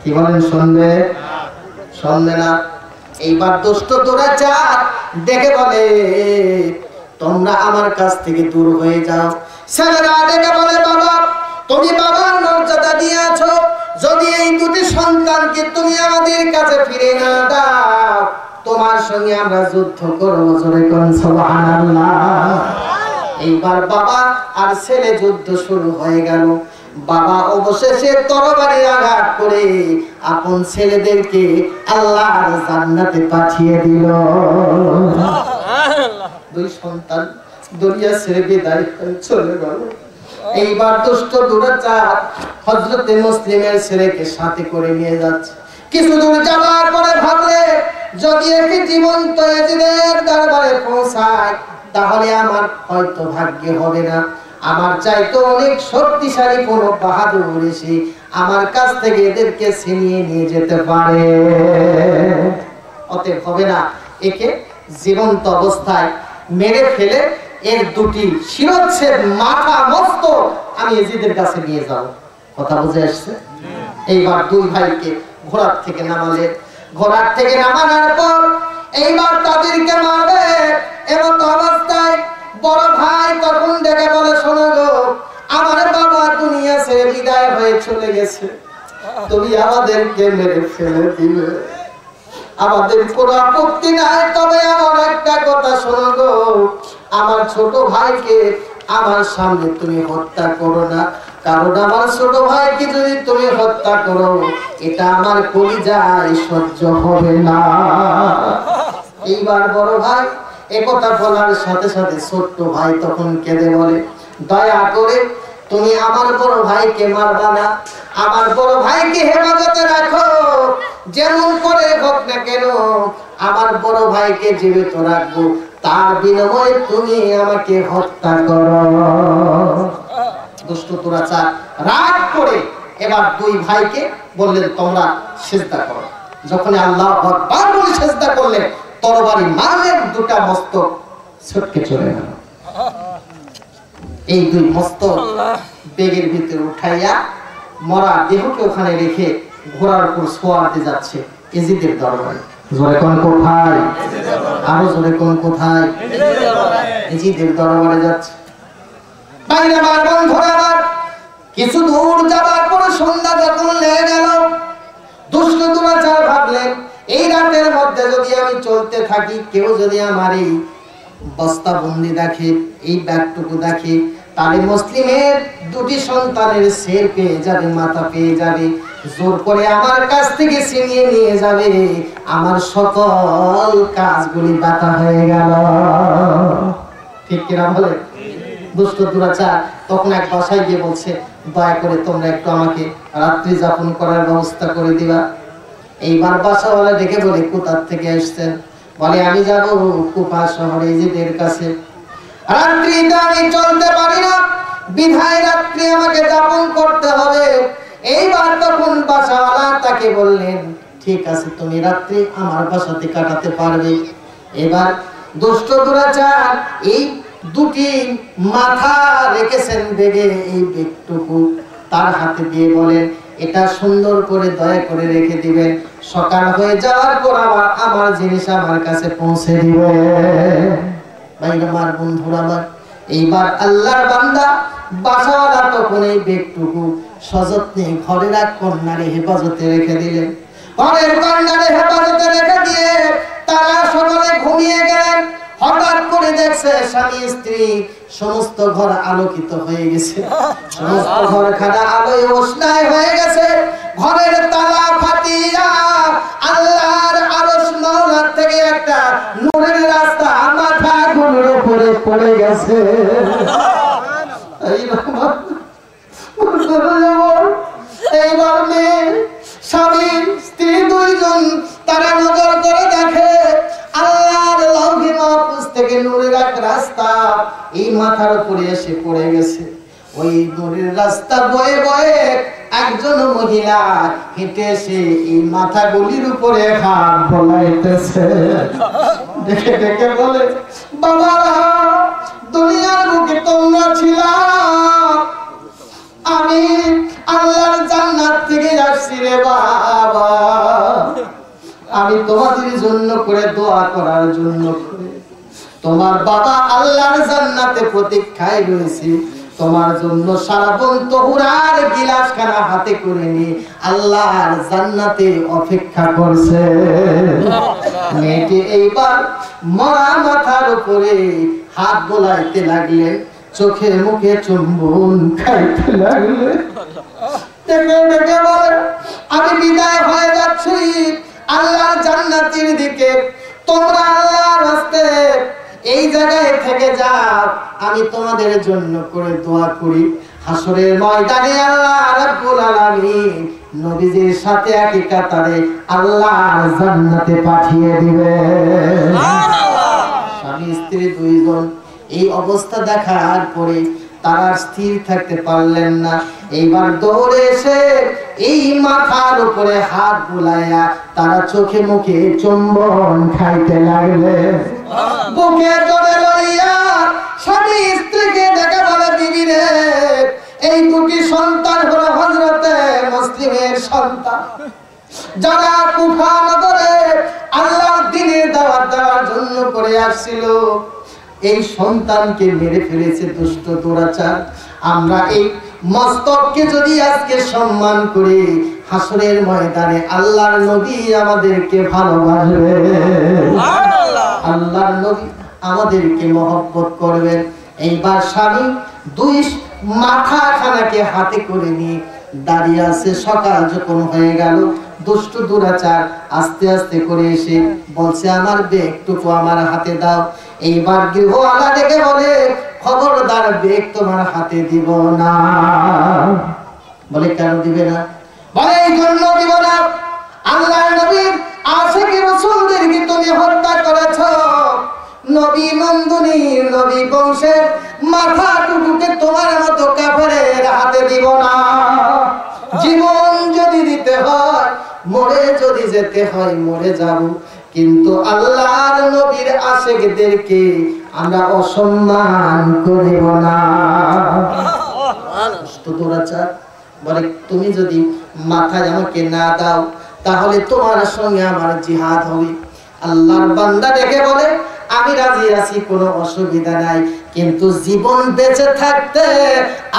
Speaker 2: কি বলেন শুনবে? শুনবে না। এইবার দুষ্ট দুরাচার দেখে বলে, তোমরা আমার কাছ থেকে দূর হয়ে যাও। ছেলেরা দেখে বলে, বাবা তুমি বাবার মর্যাদা দিয়েছো, যদি এই দুটি সন্তানকে তুমি আমাদের কাছে ফিরে না দাও, তোমার সঙ্গে আমরা যুদ্ধ করবো। জোরে কোন সুবহানাল্লাহ। এইবার বাবা আর ছেলে যুদ্ধ শুরু হয়ে গেল। বাবা অবশেষে তরবারি আঘাত করে আপন ছেলেদেরকে আল্লাহর জান্নাতে পাঠিয়ে দিল। দুই সন্তান দুনিয়া ছেড়ে বিদায় হয়ে চলে গেল। এইবার দুষ্ট দুরাচার হযরতে মুসলিমের ছেলেকে সাথে করে নিয়ে যাচ্ছে। কিছু দূর যাওয়ার পরে ভাবলে, যদি একে জীবন্ত এজিদের দরবারে পৌঁছায়, তাহলে আমার হয়তো ভাগ্য হবে না। আমার চাইতে অনেক শক্তিশালী কোন বাহাদুর এসে আমার কাছ থেকে এদেরকে ছিনিয়ে নিয়ে যেতে পারে। অতএব হবে না, একে জীবন্ত অবস্থায় মেরে ফেলে এর দুটি শিরচ্ছেদ, মাথা মস্তক আমি এজিদের কাছে নিয়ে যাব। কথা বুঝে আসছে? এইবার দুই ভাইকে ঘোড়ার থেকে নামালে। ঘোড়ার থেকে নামানোর পর এইবার তাদেরকে মারবে। এমন অবস্থায় বড় ভাই তখন ডেকে বলে, শোনো গো, আমার বাবা দুনিয়া ছেড়ে বিদায় হয়ে চলে গেছে, তুমি আমাদেরকে মেরে ফেলে দিবে। আমাদের কোনো আপত্তি নাই, তবে আমার একটা কথা শোনো গো, আমার ছোট ভাইকে আমার সামনে তুমি হত্যা করো না, কারণ আমার ছোট ভাইকে যদি তুমি হত্যা করো, এটা আমার কলিজায় সহ্য হবে না। এইবার বড় ভাই একথা বলার সাথে সাথে ছোট্ট ভাই তখন কেঁদে বলে, দয়া করে তুমি আমার বড় ভাইকে মারবা না, আমার বড় ভাইকে হেফাজতে রাখো। যেমন করে হোক না কেন আমার বড় ভাইকে জীবিত রাখবো, তার বিনিময়ে তুমি আমাকে হত্যা করো। দুষ্ট দুরাচার রাগ করে এবার দুই ভাইকে বললেন, তোমরা সিজদা করো। যখন আল্লাহু আকবার বলে সিজদা করলেন, তরবারি মারলেন, দুটা মস্তক ছটকে চলে গেল। এই দুই মস্তক বেগের ভিতরে উঠাইয়া মরা দেহকে ওখানে রেখে ঘোড়ার উপর সোয়াতে যাচ্ছে এজিদের দরবারে। জোরে কোন কোথায়? আরো জোরে কোন কোথায়? এজিদের দরবারে যাচ্ছে। বাইরে আমার বন্ধুরা, আবার কিছু দূর যাবার পরে সন্ধ্যা যখন লেগে গেল, দুষ্ট দুরাচার ভাবলেন, এই রাতের মধ্যে যদি আমি চলতে থাকি, কেউ যদি আমার এই বস্তা বন্দি দেখে, এই ব্যাগটুকু দেখে, তাহলে মুসলিমের দুটি সন্তানের শের পেয়ে যাবে, মাথা পেয়ে যাবে, জোর করে আমার কাছ থেকে ছিনিয়ে নিয়ে যাবে, আমার সকল কাজগুলি বাতা হয়ে গেল। ঠিক কিনা বলে? দুষ্ট দুরাচার তখন এক বাসায় গিয়ে বলছে, দয়া করে তোমরা একটু আমাকে রাত্রি যাপন করার ব্যবস্থা করে দিবা। এইবার বাসাওয়ালা ডেকে বলে, কোথা থেকে আসছেন? বলে, আমি যাব কুফা শহরে এজিদের কাছে। রাত্রিতে আমি চলতে পারি না, বিধায় রাত্রি আমাকে যাপন করতে হবে। এইবার তখন বাসাওয়ালা তাকে বললেন, ঠিক আছে, তুমি রাত্রি আমার বাসাতে কাটাতে পারবে। এবার দুষ্ট দুরাচার এই দুটি মাথা রেখেছেন বেগে, এই বেগটুকু তার হাতে দিয়ে বলেন, এটা সুন্দর করে দয়া করে রেখে দিবেন, সকাল হয়ে যাওয়ার পর আবার আমার জিনিস আমার কাছে পৌঁছে দিবে। ভাই আমার বন্ধুরা, আমার এইবার আল্লাহর বান্দা বাসাওয়ালা তখন এই বেগটুকু সযত্নে ঘরের এক কন্যারে হেফাজতে রেখে দিলেন। ঘরের কন্যারে হেফাজতে রেখে দিয়ে তারা সকলে ঘুমিয়ে গেলেন। হঠাৎ করে দেখছে স্বামী স্ত্রী সমস্ত ঘর আলোকিত হয়ে গেছে, সমস্ত ঘরখানা আলোয় উষ্ণায় হয়ে গেছে। ঘরের তালা ফাটিয়া আল্লাহর নূরের রাস্তা মাথা গুলোর উপরে পড়ে গেছে। এইবার মেয়ে স্বামী স্ত্রী দুইজন তারা নজর করে দেখে আল্লাহর লাউহে মাহফুজ থেকে নূরের এক রাস্তা এই মাথার উপরে এসে পড়ে গেছে। ওই নূরের রাস্তা বয়ে বয়ে একজন মহিলা হেঁটে এসে এই মাথাগুলির উপরে হাত বোলাইতেছে। দেখে দেখে বলে, বাবা দুনিয়ার বুকে তোমরা ছিলাম, আমি আল্লাহর জান্নাত থেকে আসছি রে বাবা, আমি তোমাদের জন্য করে দোয়া করার জন্য করে তোমার বাবা আল্লাহর জান্নাতে প্রতীক্ষায় রয়েছে, তোমার জন্য সারাবন তহুরার গিলাসখানা হাতে করে নিয়ে আল্লাহর জান্নাতে অপেক্ষা করছে। মেয়েটি এইবার মরা মাথার উপরে হাত বোলাইতে লাগলেন, চোখে মুখে চুম্বন খাইতে লাগলেন। দেখে দেখে বলে, আমি বিদায় হয়ে যাচ্ছি আল্লাহর জান্নাতের দিকে, তোমরা আল্লাহর রাস্তে এই জায়গায় থেকে যাও, আমি তোমাদের জন্য করে দোয়া করি। হাসরের ময়দানে আল্লাহ রাব্বুল আলামিন নবীজির সাথে একই কাতারে আল্লাহর জান্নাতে পাঠিয়ে দিবে। স্বামী স্ত্রী দুইজন এই অবস্থা দেখার পরে তারা স্থির থাকতে পারলেন না। এইবার দৌড়ে এসে এই মাথার উপরে হাত বুলাইয়া তারা চোখে মুখে চুম্বন খাইতে লাগলে। বুকে জড়ে লইয়া স্বামী স্ত্রীকে ডেকে বলে, বিবি রে, এই দুটি সন্তান হলো হযরতে মুসলিমের সন্তান, যারা কুফা নগরে আল্লাহর দ্বীনের দাওয়াত দেওয়ার জন্য করে আসছিল। এই সন্তানকে মেরে ফেলেছে দুষ্ট দুরাচার। আমরা এই মস্তককে যদি আজকে সম্মান করি, হাসরের ময়দানে আল্লাহর নবী আমাদেরকে ভালোবাসবে, আল্লাহর নবী আমাদেরকে মহব্বত করবেন। এইবার স্বামী দুই মাথাখানাকে হাতে করে নিয়ে দাঁড়িয়ে আছে। সকাল যখন হয়ে গেল, দুষ্ট দুরাচার আস্তে আস্তে করে এসে বলছে, আমার বেগটুকু আমার হাতে দাও। এইবার গৃহওয়ালা ডেকে বলে, খবরদার, বেগ তোমার হাতে দিব না। বলে, কেন দিবে না? বলে, এই জন্য দিব না, আল্লাহর নবীর আশিকি রাসূলদেরকে তুমি হত্যা করেছো, নবী নন্দিনীর নবী বংশের মাথাটুকুকে তোমার মতো কাফেরের হাতে দিব না। জীবন যদি দিতে হয়, মরে যদি যেতে হয়, মরে যাব, কিন্তু আল্লাহর নবীর আশিকদেরকে আমরা অসম্মান করিব না। বলে, তুমি যদি মাথায় আমাকে না দাও, তাহলে তোমার সঙ্গে আমার জিহাদ হবে। আল্লাহর বান্দা ডেকে বলে, আমি রাজি আছি, কোনো অসুবিধা নাই, কিন্তু জীবন বেঁচে থাকতে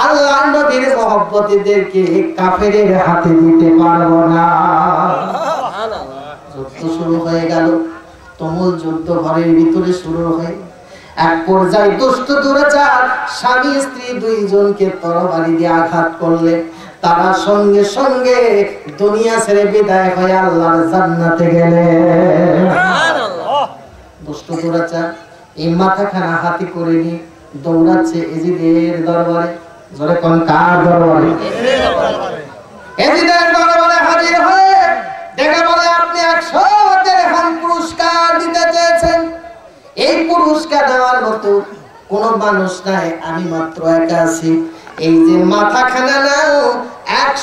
Speaker 2: আল্লাহর নবীর মহব্বতীদেরকে কাফেরের হাতে দিতে পারবো না। যুদ্ধ শুরু হয়ে গেল, তুমুল যুদ্ধ ঘরের ভিতরে শুরু হয়ে এক পর্যায়ে দুষ্ট দুরাচার স্বামী স্ত্রী দুইজনকে তরবারি দিয়ে আঘাত করলে তারা সঙ্গে সঙ্গে দুনিয়া ছেড়ে বিদায় হয়ে আল্লাহর জান্নাতে গেলে। দুষ্ট দুরাচার এই মাথাখানা হাতে করে নিয়ে দৌড়াচ্ছে এজিদের দরবারে। জোরে কোন কার দরবারে? এজিদের দরবারে হাজির হয়ে দেখে বলে, আপনি 100 দিরহাম পুরস্কার দিতে চেয়েছেন, এই পুরস্কার দেওয়ার মতো কোন মানুষ নাই, আমি মাত্র একা আছি। এই যে মাথাখানা নাও,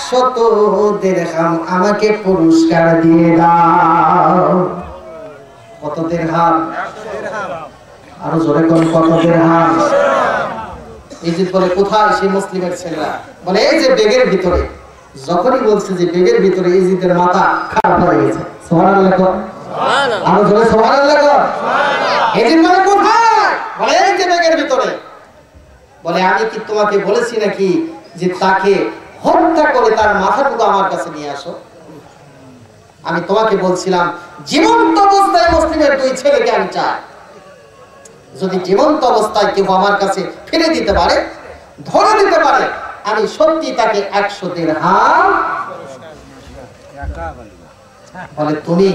Speaker 2: 100 দিরহাম আমাকে পুরস্কার দিয়ে দাও। কত দিরহাম? আরো জোরে কোন কত দিরহাম? ইজিদ বলে, কোথায় সেই মুসলিমের ছেলেরা? বলে, এই যে বেগের ভিতরে। যখনই বলছে যে বেগের ভিতরে, ইজিদের মাথা খারাপ হয়ে গেছে। সুবহানাল্লাহ কর, আরো জোরে সুবহানাল্লাহ কর। ইজিদ বলে, কোথায়? বলে, এই যে বেগের ভিতরে। বলে, আমি কি তোমাকে বলেছি নাকি যে তাকে হত্যা করে তার মাথাটুকু আমার কাছে নিয়ে আসো? আমি তোমাকে বলছিলাম জীবন্ত অবস্থায় মুসলিমের 2 ছেলেকে আমি চাই। যদি জীবন্ত অবস্থায় কেউ আমার কাছে ফিরে দিতে পারে, ধরে দিতে পারে, আমি সত্যি তাকে 100 দিরহাম। বলে, তুমি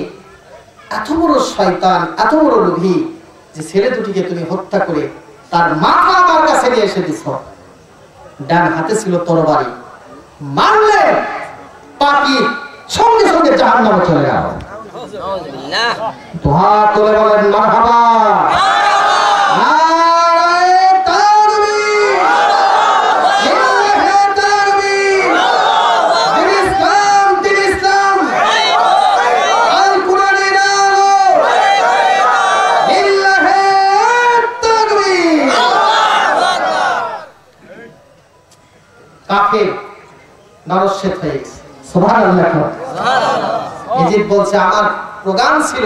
Speaker 2: এত বড় শয়তান, এত বড় লোভী যে ছেলে দুটিকে তুমি হত্যা করে তার মাথা আমার কাছে নিয়ে এসে দিছ। ডান হাতে ছিল তরবারি, মারলে পাপী সঙ্গে সঙ্গে জাহান্নামে চলে গেল। দোয়া করে বলেন মারহাবা। কাফের নরশ্বেত হয়ে গেছে। সুবহানাল্লাহ। ইজিপ্ট বলছে আমার প্রোগ্রাম ছিল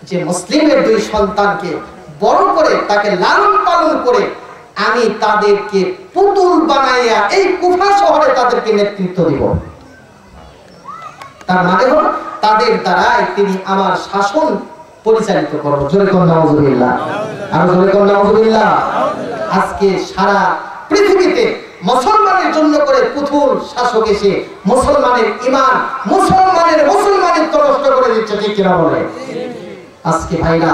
Speaker 2: যে মুসলিমের দুই সন্তানকে বড় করে তাকে লালন পালন করে আমি তাদেরকে পুতুল বানাইয়া এই কুফা শহরে তাদেরকে নেতৃত্ব দিব। তার মানে হলো তাদের দ্বারাই তিনি আমার শাসন পরিচালিত করব। জোরে কোন নাউজুবিল্লাহ, আর জোরে কোন নাউজুবিল্লাহ। আজকে সারা পৃথিবীতে মুসলমানের জন্য করে পুতুল শাসক এসে মুসলমানের ঈমান, মুসলমানিত্ব নষ্ট করে দিচ্ছে, ঠিক কিনা বলে? আজকে ভাইরা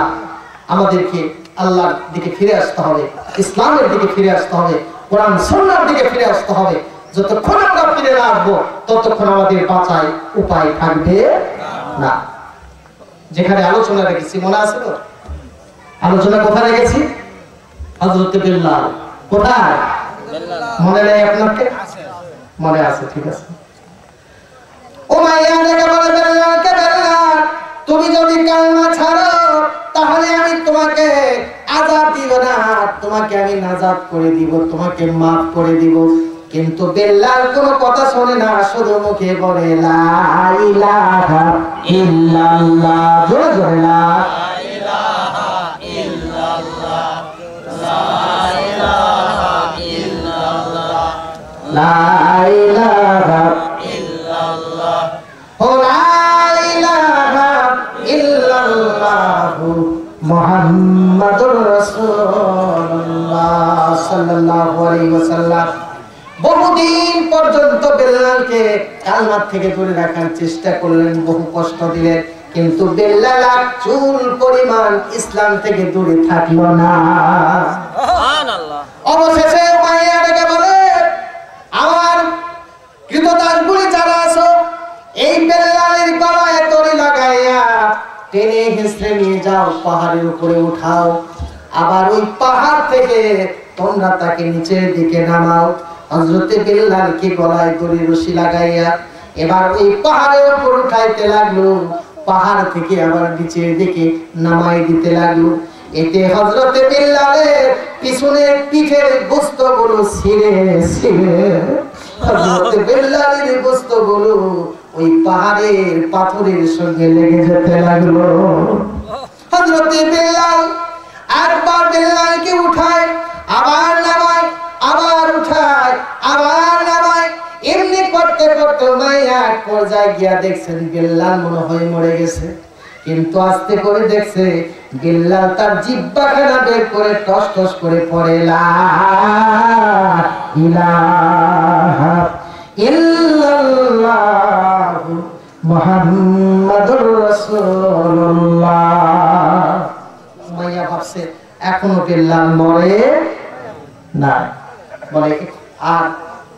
Speaker 2: আমাদেরকে আল্লাহর দিকে ফিরে আসতে হবে, ইসলামের দিকে ফিরে আসতে হবে, কোরআন সুন্নাহর দিকে ফিরে আসতে হবে। যতক্ষণ আমরা ফিরে না আসবো ততক্ষণ আমাদের বাঁচার উপায় থাকবে না। যেখানে আলোচনা রেখেছি মনে আছে তো? আলোচনা কোথায় রেখেছি? হযরত বিল্লাল। কোথায়? মনে নেই আপনাকে? মনে আছে, ঠিক আছে। উমাইয়া ডেকে বলে বিল্লালকে, বিল্লাল তুমি যদি কালেমা ছাড়ো তাহলে আমি তোমাকে আযাব দিব না, তোমাকে আমি নাজাত করে দিব, তোমাকে মাফ করে দিব। কিন্তু বিল্লাল কোনো কথা শোনে না, শুধু মুখে বলে লা ইলাহা ইল্লাল্লাহ। জোরে জোরে লা ইলাহা ইল্লাল্লাহ, লা ইলাহা ইল্লাল্লাহ, লা ইলাহা ইল্লাল্লাহ, ও লা ইলাহা ইল্লাল্লাহ মুহাম্মাদুর রাসূলুল্লাহ সাল্লাল্লাহু আলাইহি ওয়াসাল্লাম। বহুদিন পর্যন্ত বিল্লালকে কালেমা থেকে দূরে রাখার চেষ্টা করলেন, বহু কষ্ট দিলেন, কিন্তু বিল্লাল চুল পরিমাণ ইসলাম থেকে দূরে থাকলো না। সুবহানাল্লাহ। অবশেষে উমাইয়া ডেকে বলে, আমার কৃতদাসগুলি যারা আছো এই বিল্লালের গলায় দড়ি লাগাইয়া টেনে হেঁচড়ে নিয়ে যাও, পাহাড়ের উপরে উঠাও, আবার ওই পাহাড় থেকে তোমরা তাকে নিচের দিকে নামাও। হযরতে বিল্লালকে গলায় দড়ি রশি লাগাইয়া এবার ওই পাহাড়ের উপর উঠাইতে লাগলো, পাহাড় থেকে আবার নিচের দিকে নামাই দিতে লাগলো। এতে হযরতে বিল্লালের পিছনের পিঠের গোশতগুলো ছিঁড়ে ছিঁড়ে হযরতে বিল্লালের গোশতগুলো ওই পাহাড়ের পাথরের সঙ্গে লেগে যেতে লাগলো। হযরতে বিল্লাল একবার বিল্লালকে উঠায়, আবার নামায়, আবার উঠায়, আবার নামায়, এমনি করতে করতে উমাইয়া এক পর্যায়ে গিয়া দেখছেন বিল্লাল মনে হয় মরে গেছে। কিন্তু আস্তে করে দেখছে বিল্লাল তার জিহ্বাখানা বের করে টস টস করে পড়ে লা ইলাহা ইল্লাল্লাহ মুহাম্মাদুর রাসূলুল্লাহ। উমাইয়া ভাবছে এখনো বিল্লাল মরে না, বলে আর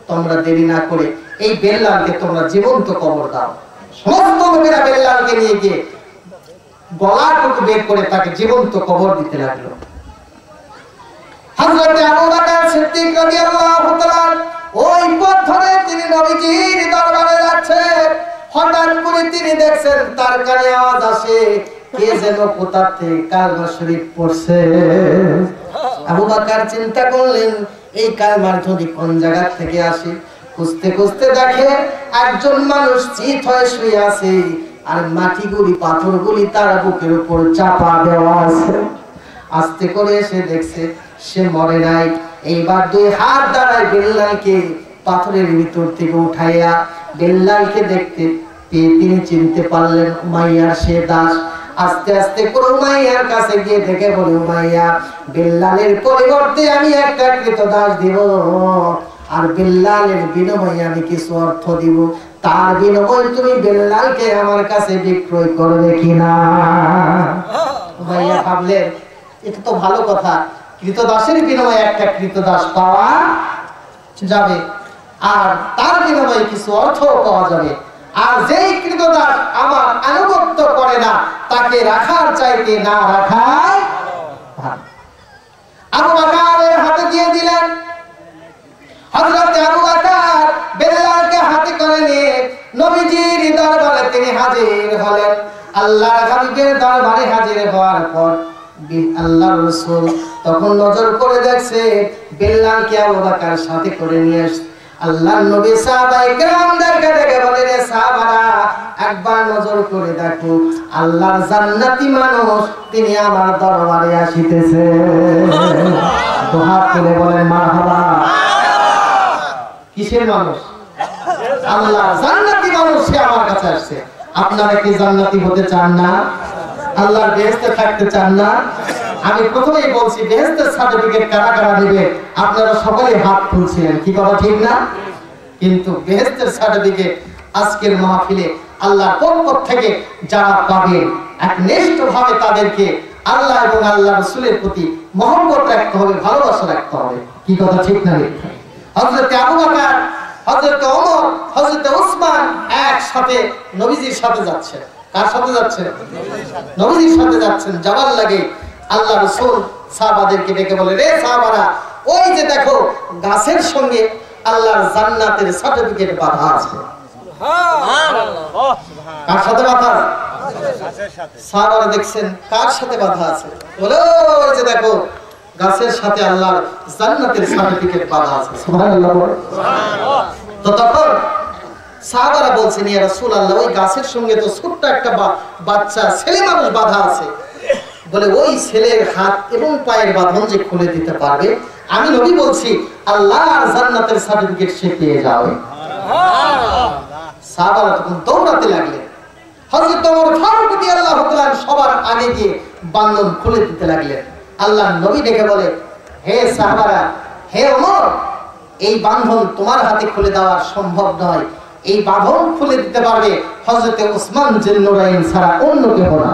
Speaker 2: তোমরা দেরি না করে এই বিল্লালকে তোমরা জীবন্ত কবর দাও। সমস্ত লোকেরা বিল্লালকে নিয়ে গিয়ে গলাটুকু বের করে তাকে জীবন্ত কবর দিতে লাগলো। হযরত আবু বকর সিদ্দিক রাদিয়াল্লাহু তাআলা ওই পথ ধরে তিনি নবীজির দরবারে যাচ্ছেন। হঠাৎ করে তিনি দেখছেন তার কানে আওয়াজ আসে, কে যেন কোথা থেকে কালেমা শরীফ পড়ছে। আবু বকর চিন্তা করলেন এই কালেমা যদি কোন জায়গা থেকে আসে। খুঁজতে খুঁজতে দেখে একজন মানুষ চিত হয়ে শুয়ে আছে, আর মাটিগুলি পাথরগুলি তার বুকের উপর চাপা দেওয়া আছে। আস্তে করে এসে দেখছে সে মরে নাই। এইবার দুই হাত দ্বারায় বিল্লালকে পাথরের ভিতর থেকে উঠাইয়া বিল্লালকে দেখতে পেয়ে তিনি চিনতে পারলেন উমাইয়ার সে দাস। আস্তে আস্তে করে উমাইয়ার কাছে গিয়ে দেখে বলে, উমাইয়া বিল্লালের পরিবর্তে আমি একটা কৃতদাস দিব, আর বিল্লালের বিনিময়ে আমি কিছু অর্থ দিব, তার বিনিময়ে তুমি বেলালকে আমার কাছে বিক্রয় করবে কিনা? ভাইয়া ভাবলেন এটা তো ভালো কথা, কৃতদাসের বিনিময়ে একটা কৃতদাস পাওয়া যাবে, আর তার বিনিময়ে কিছু অর্থ পাওয়া যাবে। আর যেই কৃতদাস আমার আনুগত্য করে না তাকে রাখার চাইতে না রাখাই ভালো। আবু বকরের হাতে দিয়ে দিলেন। হযরত আবু বকর বেলালকে হাতে করে নিয়ে নবীজির দরবারে তিনি হাজির হলেন। আল্লাহর হাবিবের দরবারে হাজির হওয়ার পর আল্লাহর রাসূল তখন নজর করে দেখছে বেলালকে আবু বকর সাথে করে নিয়ে আসছে। আল্লাহর নবী সাহাবায়ে কেরামদেরকে ডেকে বলে, রে সাহাবারা, একবার নজর করে দেখো, আল্লাহর জান্নাতি মানুষ তিনি আমার দরবারে আসিতেছে। দুহাত তুলে বলেন মারহাবা। কিসের মানুষ? আল্লাহর জান্নাতি মানুষ, সে আমার কাছে আসছে। আপনারা কি জান্নাতি হতে চান না? আল্লাহর বেহেশতে থাকতে চান না? আমি প্রথমেই বলছি, বেহেশতের সার্টিফিকেট কারা কারা নেবে? আপনারা সকলেই হাত তুলছিলেন, কি কথা ঠিক না? কিন্তু বেহেশতের সার্টিফিকেট আজকের মাহফিলে আল্লাহর পক্ষ থেকে যারা পাবে, একনিষ্ঠভাবে তাদেরকে আল্লাহ এবং আল্লাহ রাসূলের প্রতি মহব্বত রাখতে হবে, ভালোবাসা রাখতে হবে। কি কথা ঠিক না? হযরত আবু বকর, হযরত ওমর, হযরত উসমান একসাথে নবীজির সাথে যাচ্ছে। কার সাথে যাচ্ছেন? নবীজির সাথে যাচ্ছেন। যাবার লাগে আল্লাহ রাসূল সাহাবাদেরকে ডেকে বলে, রে সাহাবারা, ওই যে দেখো গাছের সঙ্গে আল্লাহর জান্নাতের সার্টিফিকেট বাঁধা আছে। সুবহানাল্লাহ। কার সাথে বাঁধা? গাছের সাথে। সাহাবারা দেখছেন কার সাথে বাঁধা আছে? বলে, ওই যে দেখো গাছের সাথে আল্লাহর জান্নাতের সার্টিফিকেট বাঁধা আছে। সুবহানাল্লাহ। সুবহানাল্লাহ। তো তখন সাহাবারা বলছেন, ইয়া রাসূলুল্লাহ, ওই গাছের সঙ্গে তো ছোট্ট একটা বাচ্চা ছেলে মানুষ বাঁধা আছে। বলে, ওই ছেলের হাত এবং পায়ের বাঁধন যে খুলে দিতে পারবে, আমি নবী বলছি আল্লাহর জান্নাতের সার্টিফিকেট সে পেয়ে যাবে। সাহাবারা তখন দৌড়াতে লাগলেন। হযরত ওমর ফারুক রাদিয়াল্লাহু তাআলা সবার আগে গিয়ে বাঁধন খুলে দিতে লাগলেন। আল্লাহর নবী ডেকে বলে, হে সাহাবারা, হে ওমর, এই বাঁধন তোমার হাতে খুলে দেওয়া সম্ভব নয়। এই বাঁধন খুলে দিতে পারবে হযরত ওসমান জিন্নুরাইন ছাড়া অন্য কেউ না।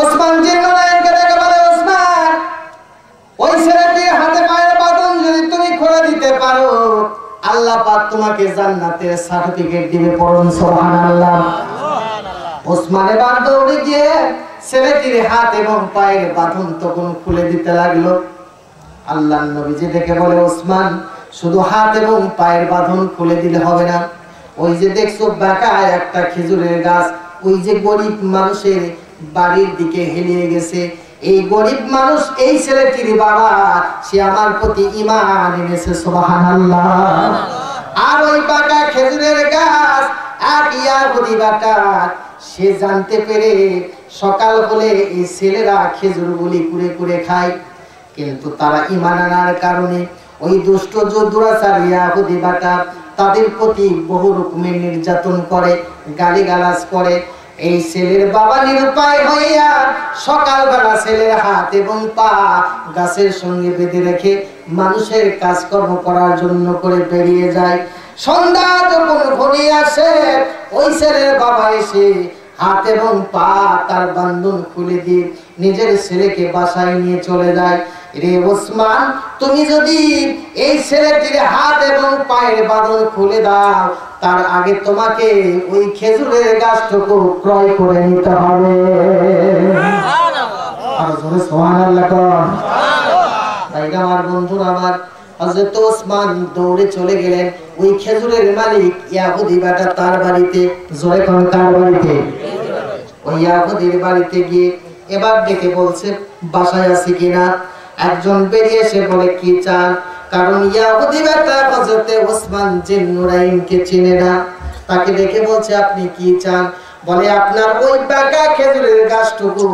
Speaker 2: ওসমান জিন্নুরাইনকে ডেকে বলে, ওসমান, ওই ছেলেটির হাতে পায়ের বাঁধন যদি তুমি খুলে দিতে পারো, আল্লাহ পাক তোমাকে জান্নাতের সার্টিফিকেট দিবে। পড়ুন সুবহানাল্লাহ। ওসমান এবার দৌড়ে গিয়ে ছেলেটির হাত এবং পায়ের বাঁধন তখন খুলে দিতে লাগলো। আল্লাহর নবীজি ডেকে বলে, ওসমান, শুধু হাত এবং পায়ের বাঁধন খুলে দিলে হবে না। ওই যে দেখছো বাঁকা একটা খেজুরের গাছ, ওই যে গরিব মানুষের বাড়ির দিকে হেলিয়ে গেছে, এই গরিব মানুষ এই ছেলেটির বাবা, সে আমার প্রতি ঈমান এনেছে। সুবহানাল্লাহ। আর ওই বাঁকা খেজুরের গাছ এক ইয়াহুদি বাটা, সে জানতে পেরে সকাল হলে এই ছেলেরা খেজুরগুলি কুড়ে কুড়ে খায়, কিন্তু তারা ঈমান আনার কারণে ওই দুষ্ট দুরাচার ইয়াহুদি বাটা তাদের প্রতি বহু রকমের নির্যাতন করে, গালিগালাজ করে। এই ছেলের বাবা নিরুপায় হইয়া সকালবেলা ছেলের হাত এবং পা গাছের সঙ্গে বেঁধে রেখে মানুষের কাজকর্ম করার জন্য করে বেরিয়ে যায়। সন্ধ্যা যখন ঘনিয়ে আসে, ওই ছেলের বাবা এসে হাত এবং পা তার বাঁধন খুলে দিয়ে নিজের ছেলেকে বাসায় নিয়ে চলে যায়। রে ওসমান, তুমি যদি এই ছেলেটির হাত এবং পায়ের বাঁধন খুলে দাও, তার আগে তোমাকে ওই খেজুরের গাছটুকু ক্রয় করে নিতে হবে। আর জোরে সুবহানাল্লাহ। তাইরা আমার বন্ধুরা, আমার হযরত ওসমান দৌড়ে চলে গেলেন ওই খেজুরের মালিক ইয়াহুদি বাটা তার বাড়িতে। জোরে কোন তার বাড়িতে? ওই ইয়াহুদির বাড়িতে গিয়ে এবার ডেকে বলছে, বাসায় আছে কিনা? একজন বেরিয়ে এসে বলে, কি চান? কারণ ইয়াহুদি বাটা হযরত ওসমান জিন্নুরাইনকে চিনে না। তাকে দেখে বলছে, আপনি কি চান? বলে, আপনার ওই বাঁকা খেজুরের গাছটুকু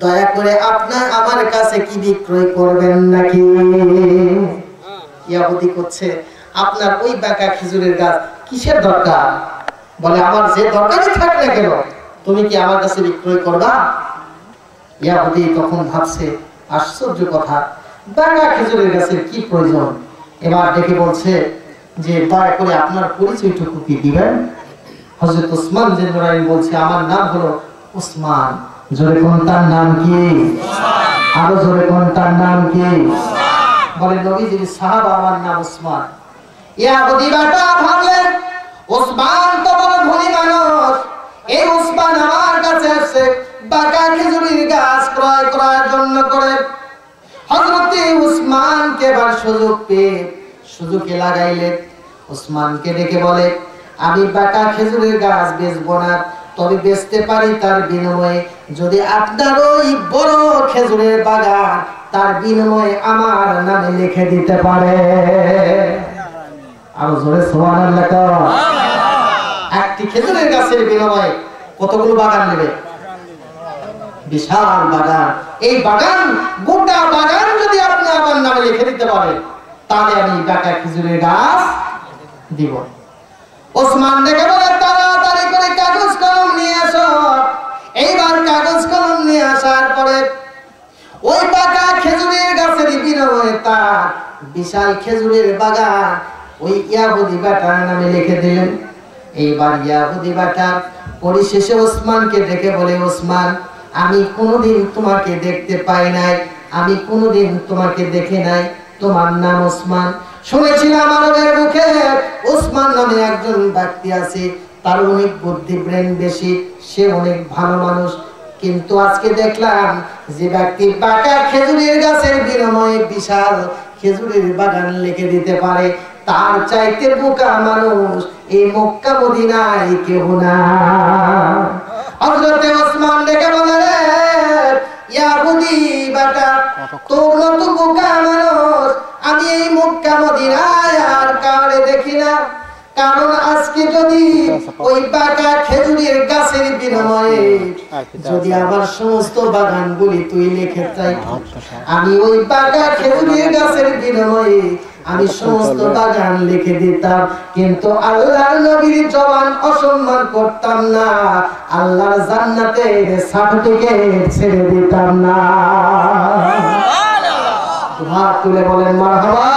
Speaker 2: দয়া করে আপনার আমার কাছে কি বিক্রয় করবেন নাকি? ইয়াহুদি করছে, আপনার ওই বাঁকা খেজুরের গাছ কিসের দরকার? বলে, আমার যে দরকারই থাক না কেন, তুমি কি আমার কাছে বিক্রয় করবা? ইয়াহুদি তখন ভাবছে, আশ্চর্য কথা, বাঁকা খেজুরের গাছের কি প্রয়োজন? এবার ডেকে বলছে, যে দয়া করে আপনার পরিচয়টুকু কি দিবেন? হযরত ওসমান বিন নুরাইন বলছে, আমার নাম হলো ওসমান। জোরে কোন তার নাম কি? আরো জোরে কোন তার নাম কি? বলে নবীজির সাহাবা, আমার নাম ওসমান। ইয়াহুদি বেটা ভাবলেন ওসমান তো বড় ধনী মানুষ, এই ওসমান আমার কাছে এসে বাঁকা খেজুরের গাছ ক্রয় করার জন্য করে। হযরত ওসমানকে এবার সুযোগে লাগাইলেন। ওসমানকে ডেকে বলে, আমি বাঁকা খেজুরের গাছ বেচবো না, তবে বেচতে পারি তার বিনিময়ে যদি আপনার ওই বড় খেজুরের বাগান তার বিনিময়ে আমার নামে লিখে দিতে পারে। আরো জোরে সুবহানাল্লাহ। একটি খেজুরের গাছের বিনিময়ে কতগুলো বাগান নেবে? বিশাল বাগান। এই বাগান, গোটা বাগান যদি আপনি আমার নামে লিখে দিতে পারেন, তাহলে আমি বাঁকা খেজুরের গাছ দিব। ওসমান দেখে বলে, তাড়াতাড়ি করে কাগজ কলম নিয়ে আসো। এইবার কাগজ কলম নিয়ে আসার পরে ওই বাঁকা খেজুরের গাছের বিনিময়ে তার বিশাল খেজুরের বাগান ওই ইয়াহুদি বেটার নামে লিখে দিলেন। এইবার ইয়াহুদি বেটা পরিশেষে ওসমানকে ডেকে বলে, ওসমান, আমি কোনোদিন তোমাকে দেখতে পাই নাই, আমি কোনোদিন তোমাকে দেখে নাই, তোমার নাম ওসমান। শুনেছিলাম আরবের মুখে ওসমান নামে একজন ব্যক্তি আছে, তার অনেক বুদ্ধি, ব্রেন বেশি, সে অনেক ভালো মানুষ। কিন্তু আজকে দেখলাম যে ব্যক্তি বাঁকা খেজুরের গাছের বিনিময়ে বিশাল খেজুরের বাগান লিখে দিতে পারে, তার চাইতে বোকা মানুষ এই মক্কা মদিনায় কেউ না। হযরত ওসমান ডেকে বলে, ইয়াহুদি বেটা, তোর মতো বোকা মানুষ আমি এই মক্কা মদিনায় আর কারে দেখি না। কারণ আজকে যদি ওই বাঁকা খেজুরের গাছের বিনিময়ে যদি আমার সমস্ত বাগানগুলি তুই লিখে চাই, আমি ওই বাঁকা খেজুরের গাছের বিনিময়ে আমি সমস্ত বাগান লিখে দিতাম, কিন্তু আল্লাহর নবীর জবান অসম্মান করতাম না, আল্লাহর জান্নাতের সার্টিফিকেট ছেড়ে দিতাম না। হাত তুলে বলেন মারহাবা।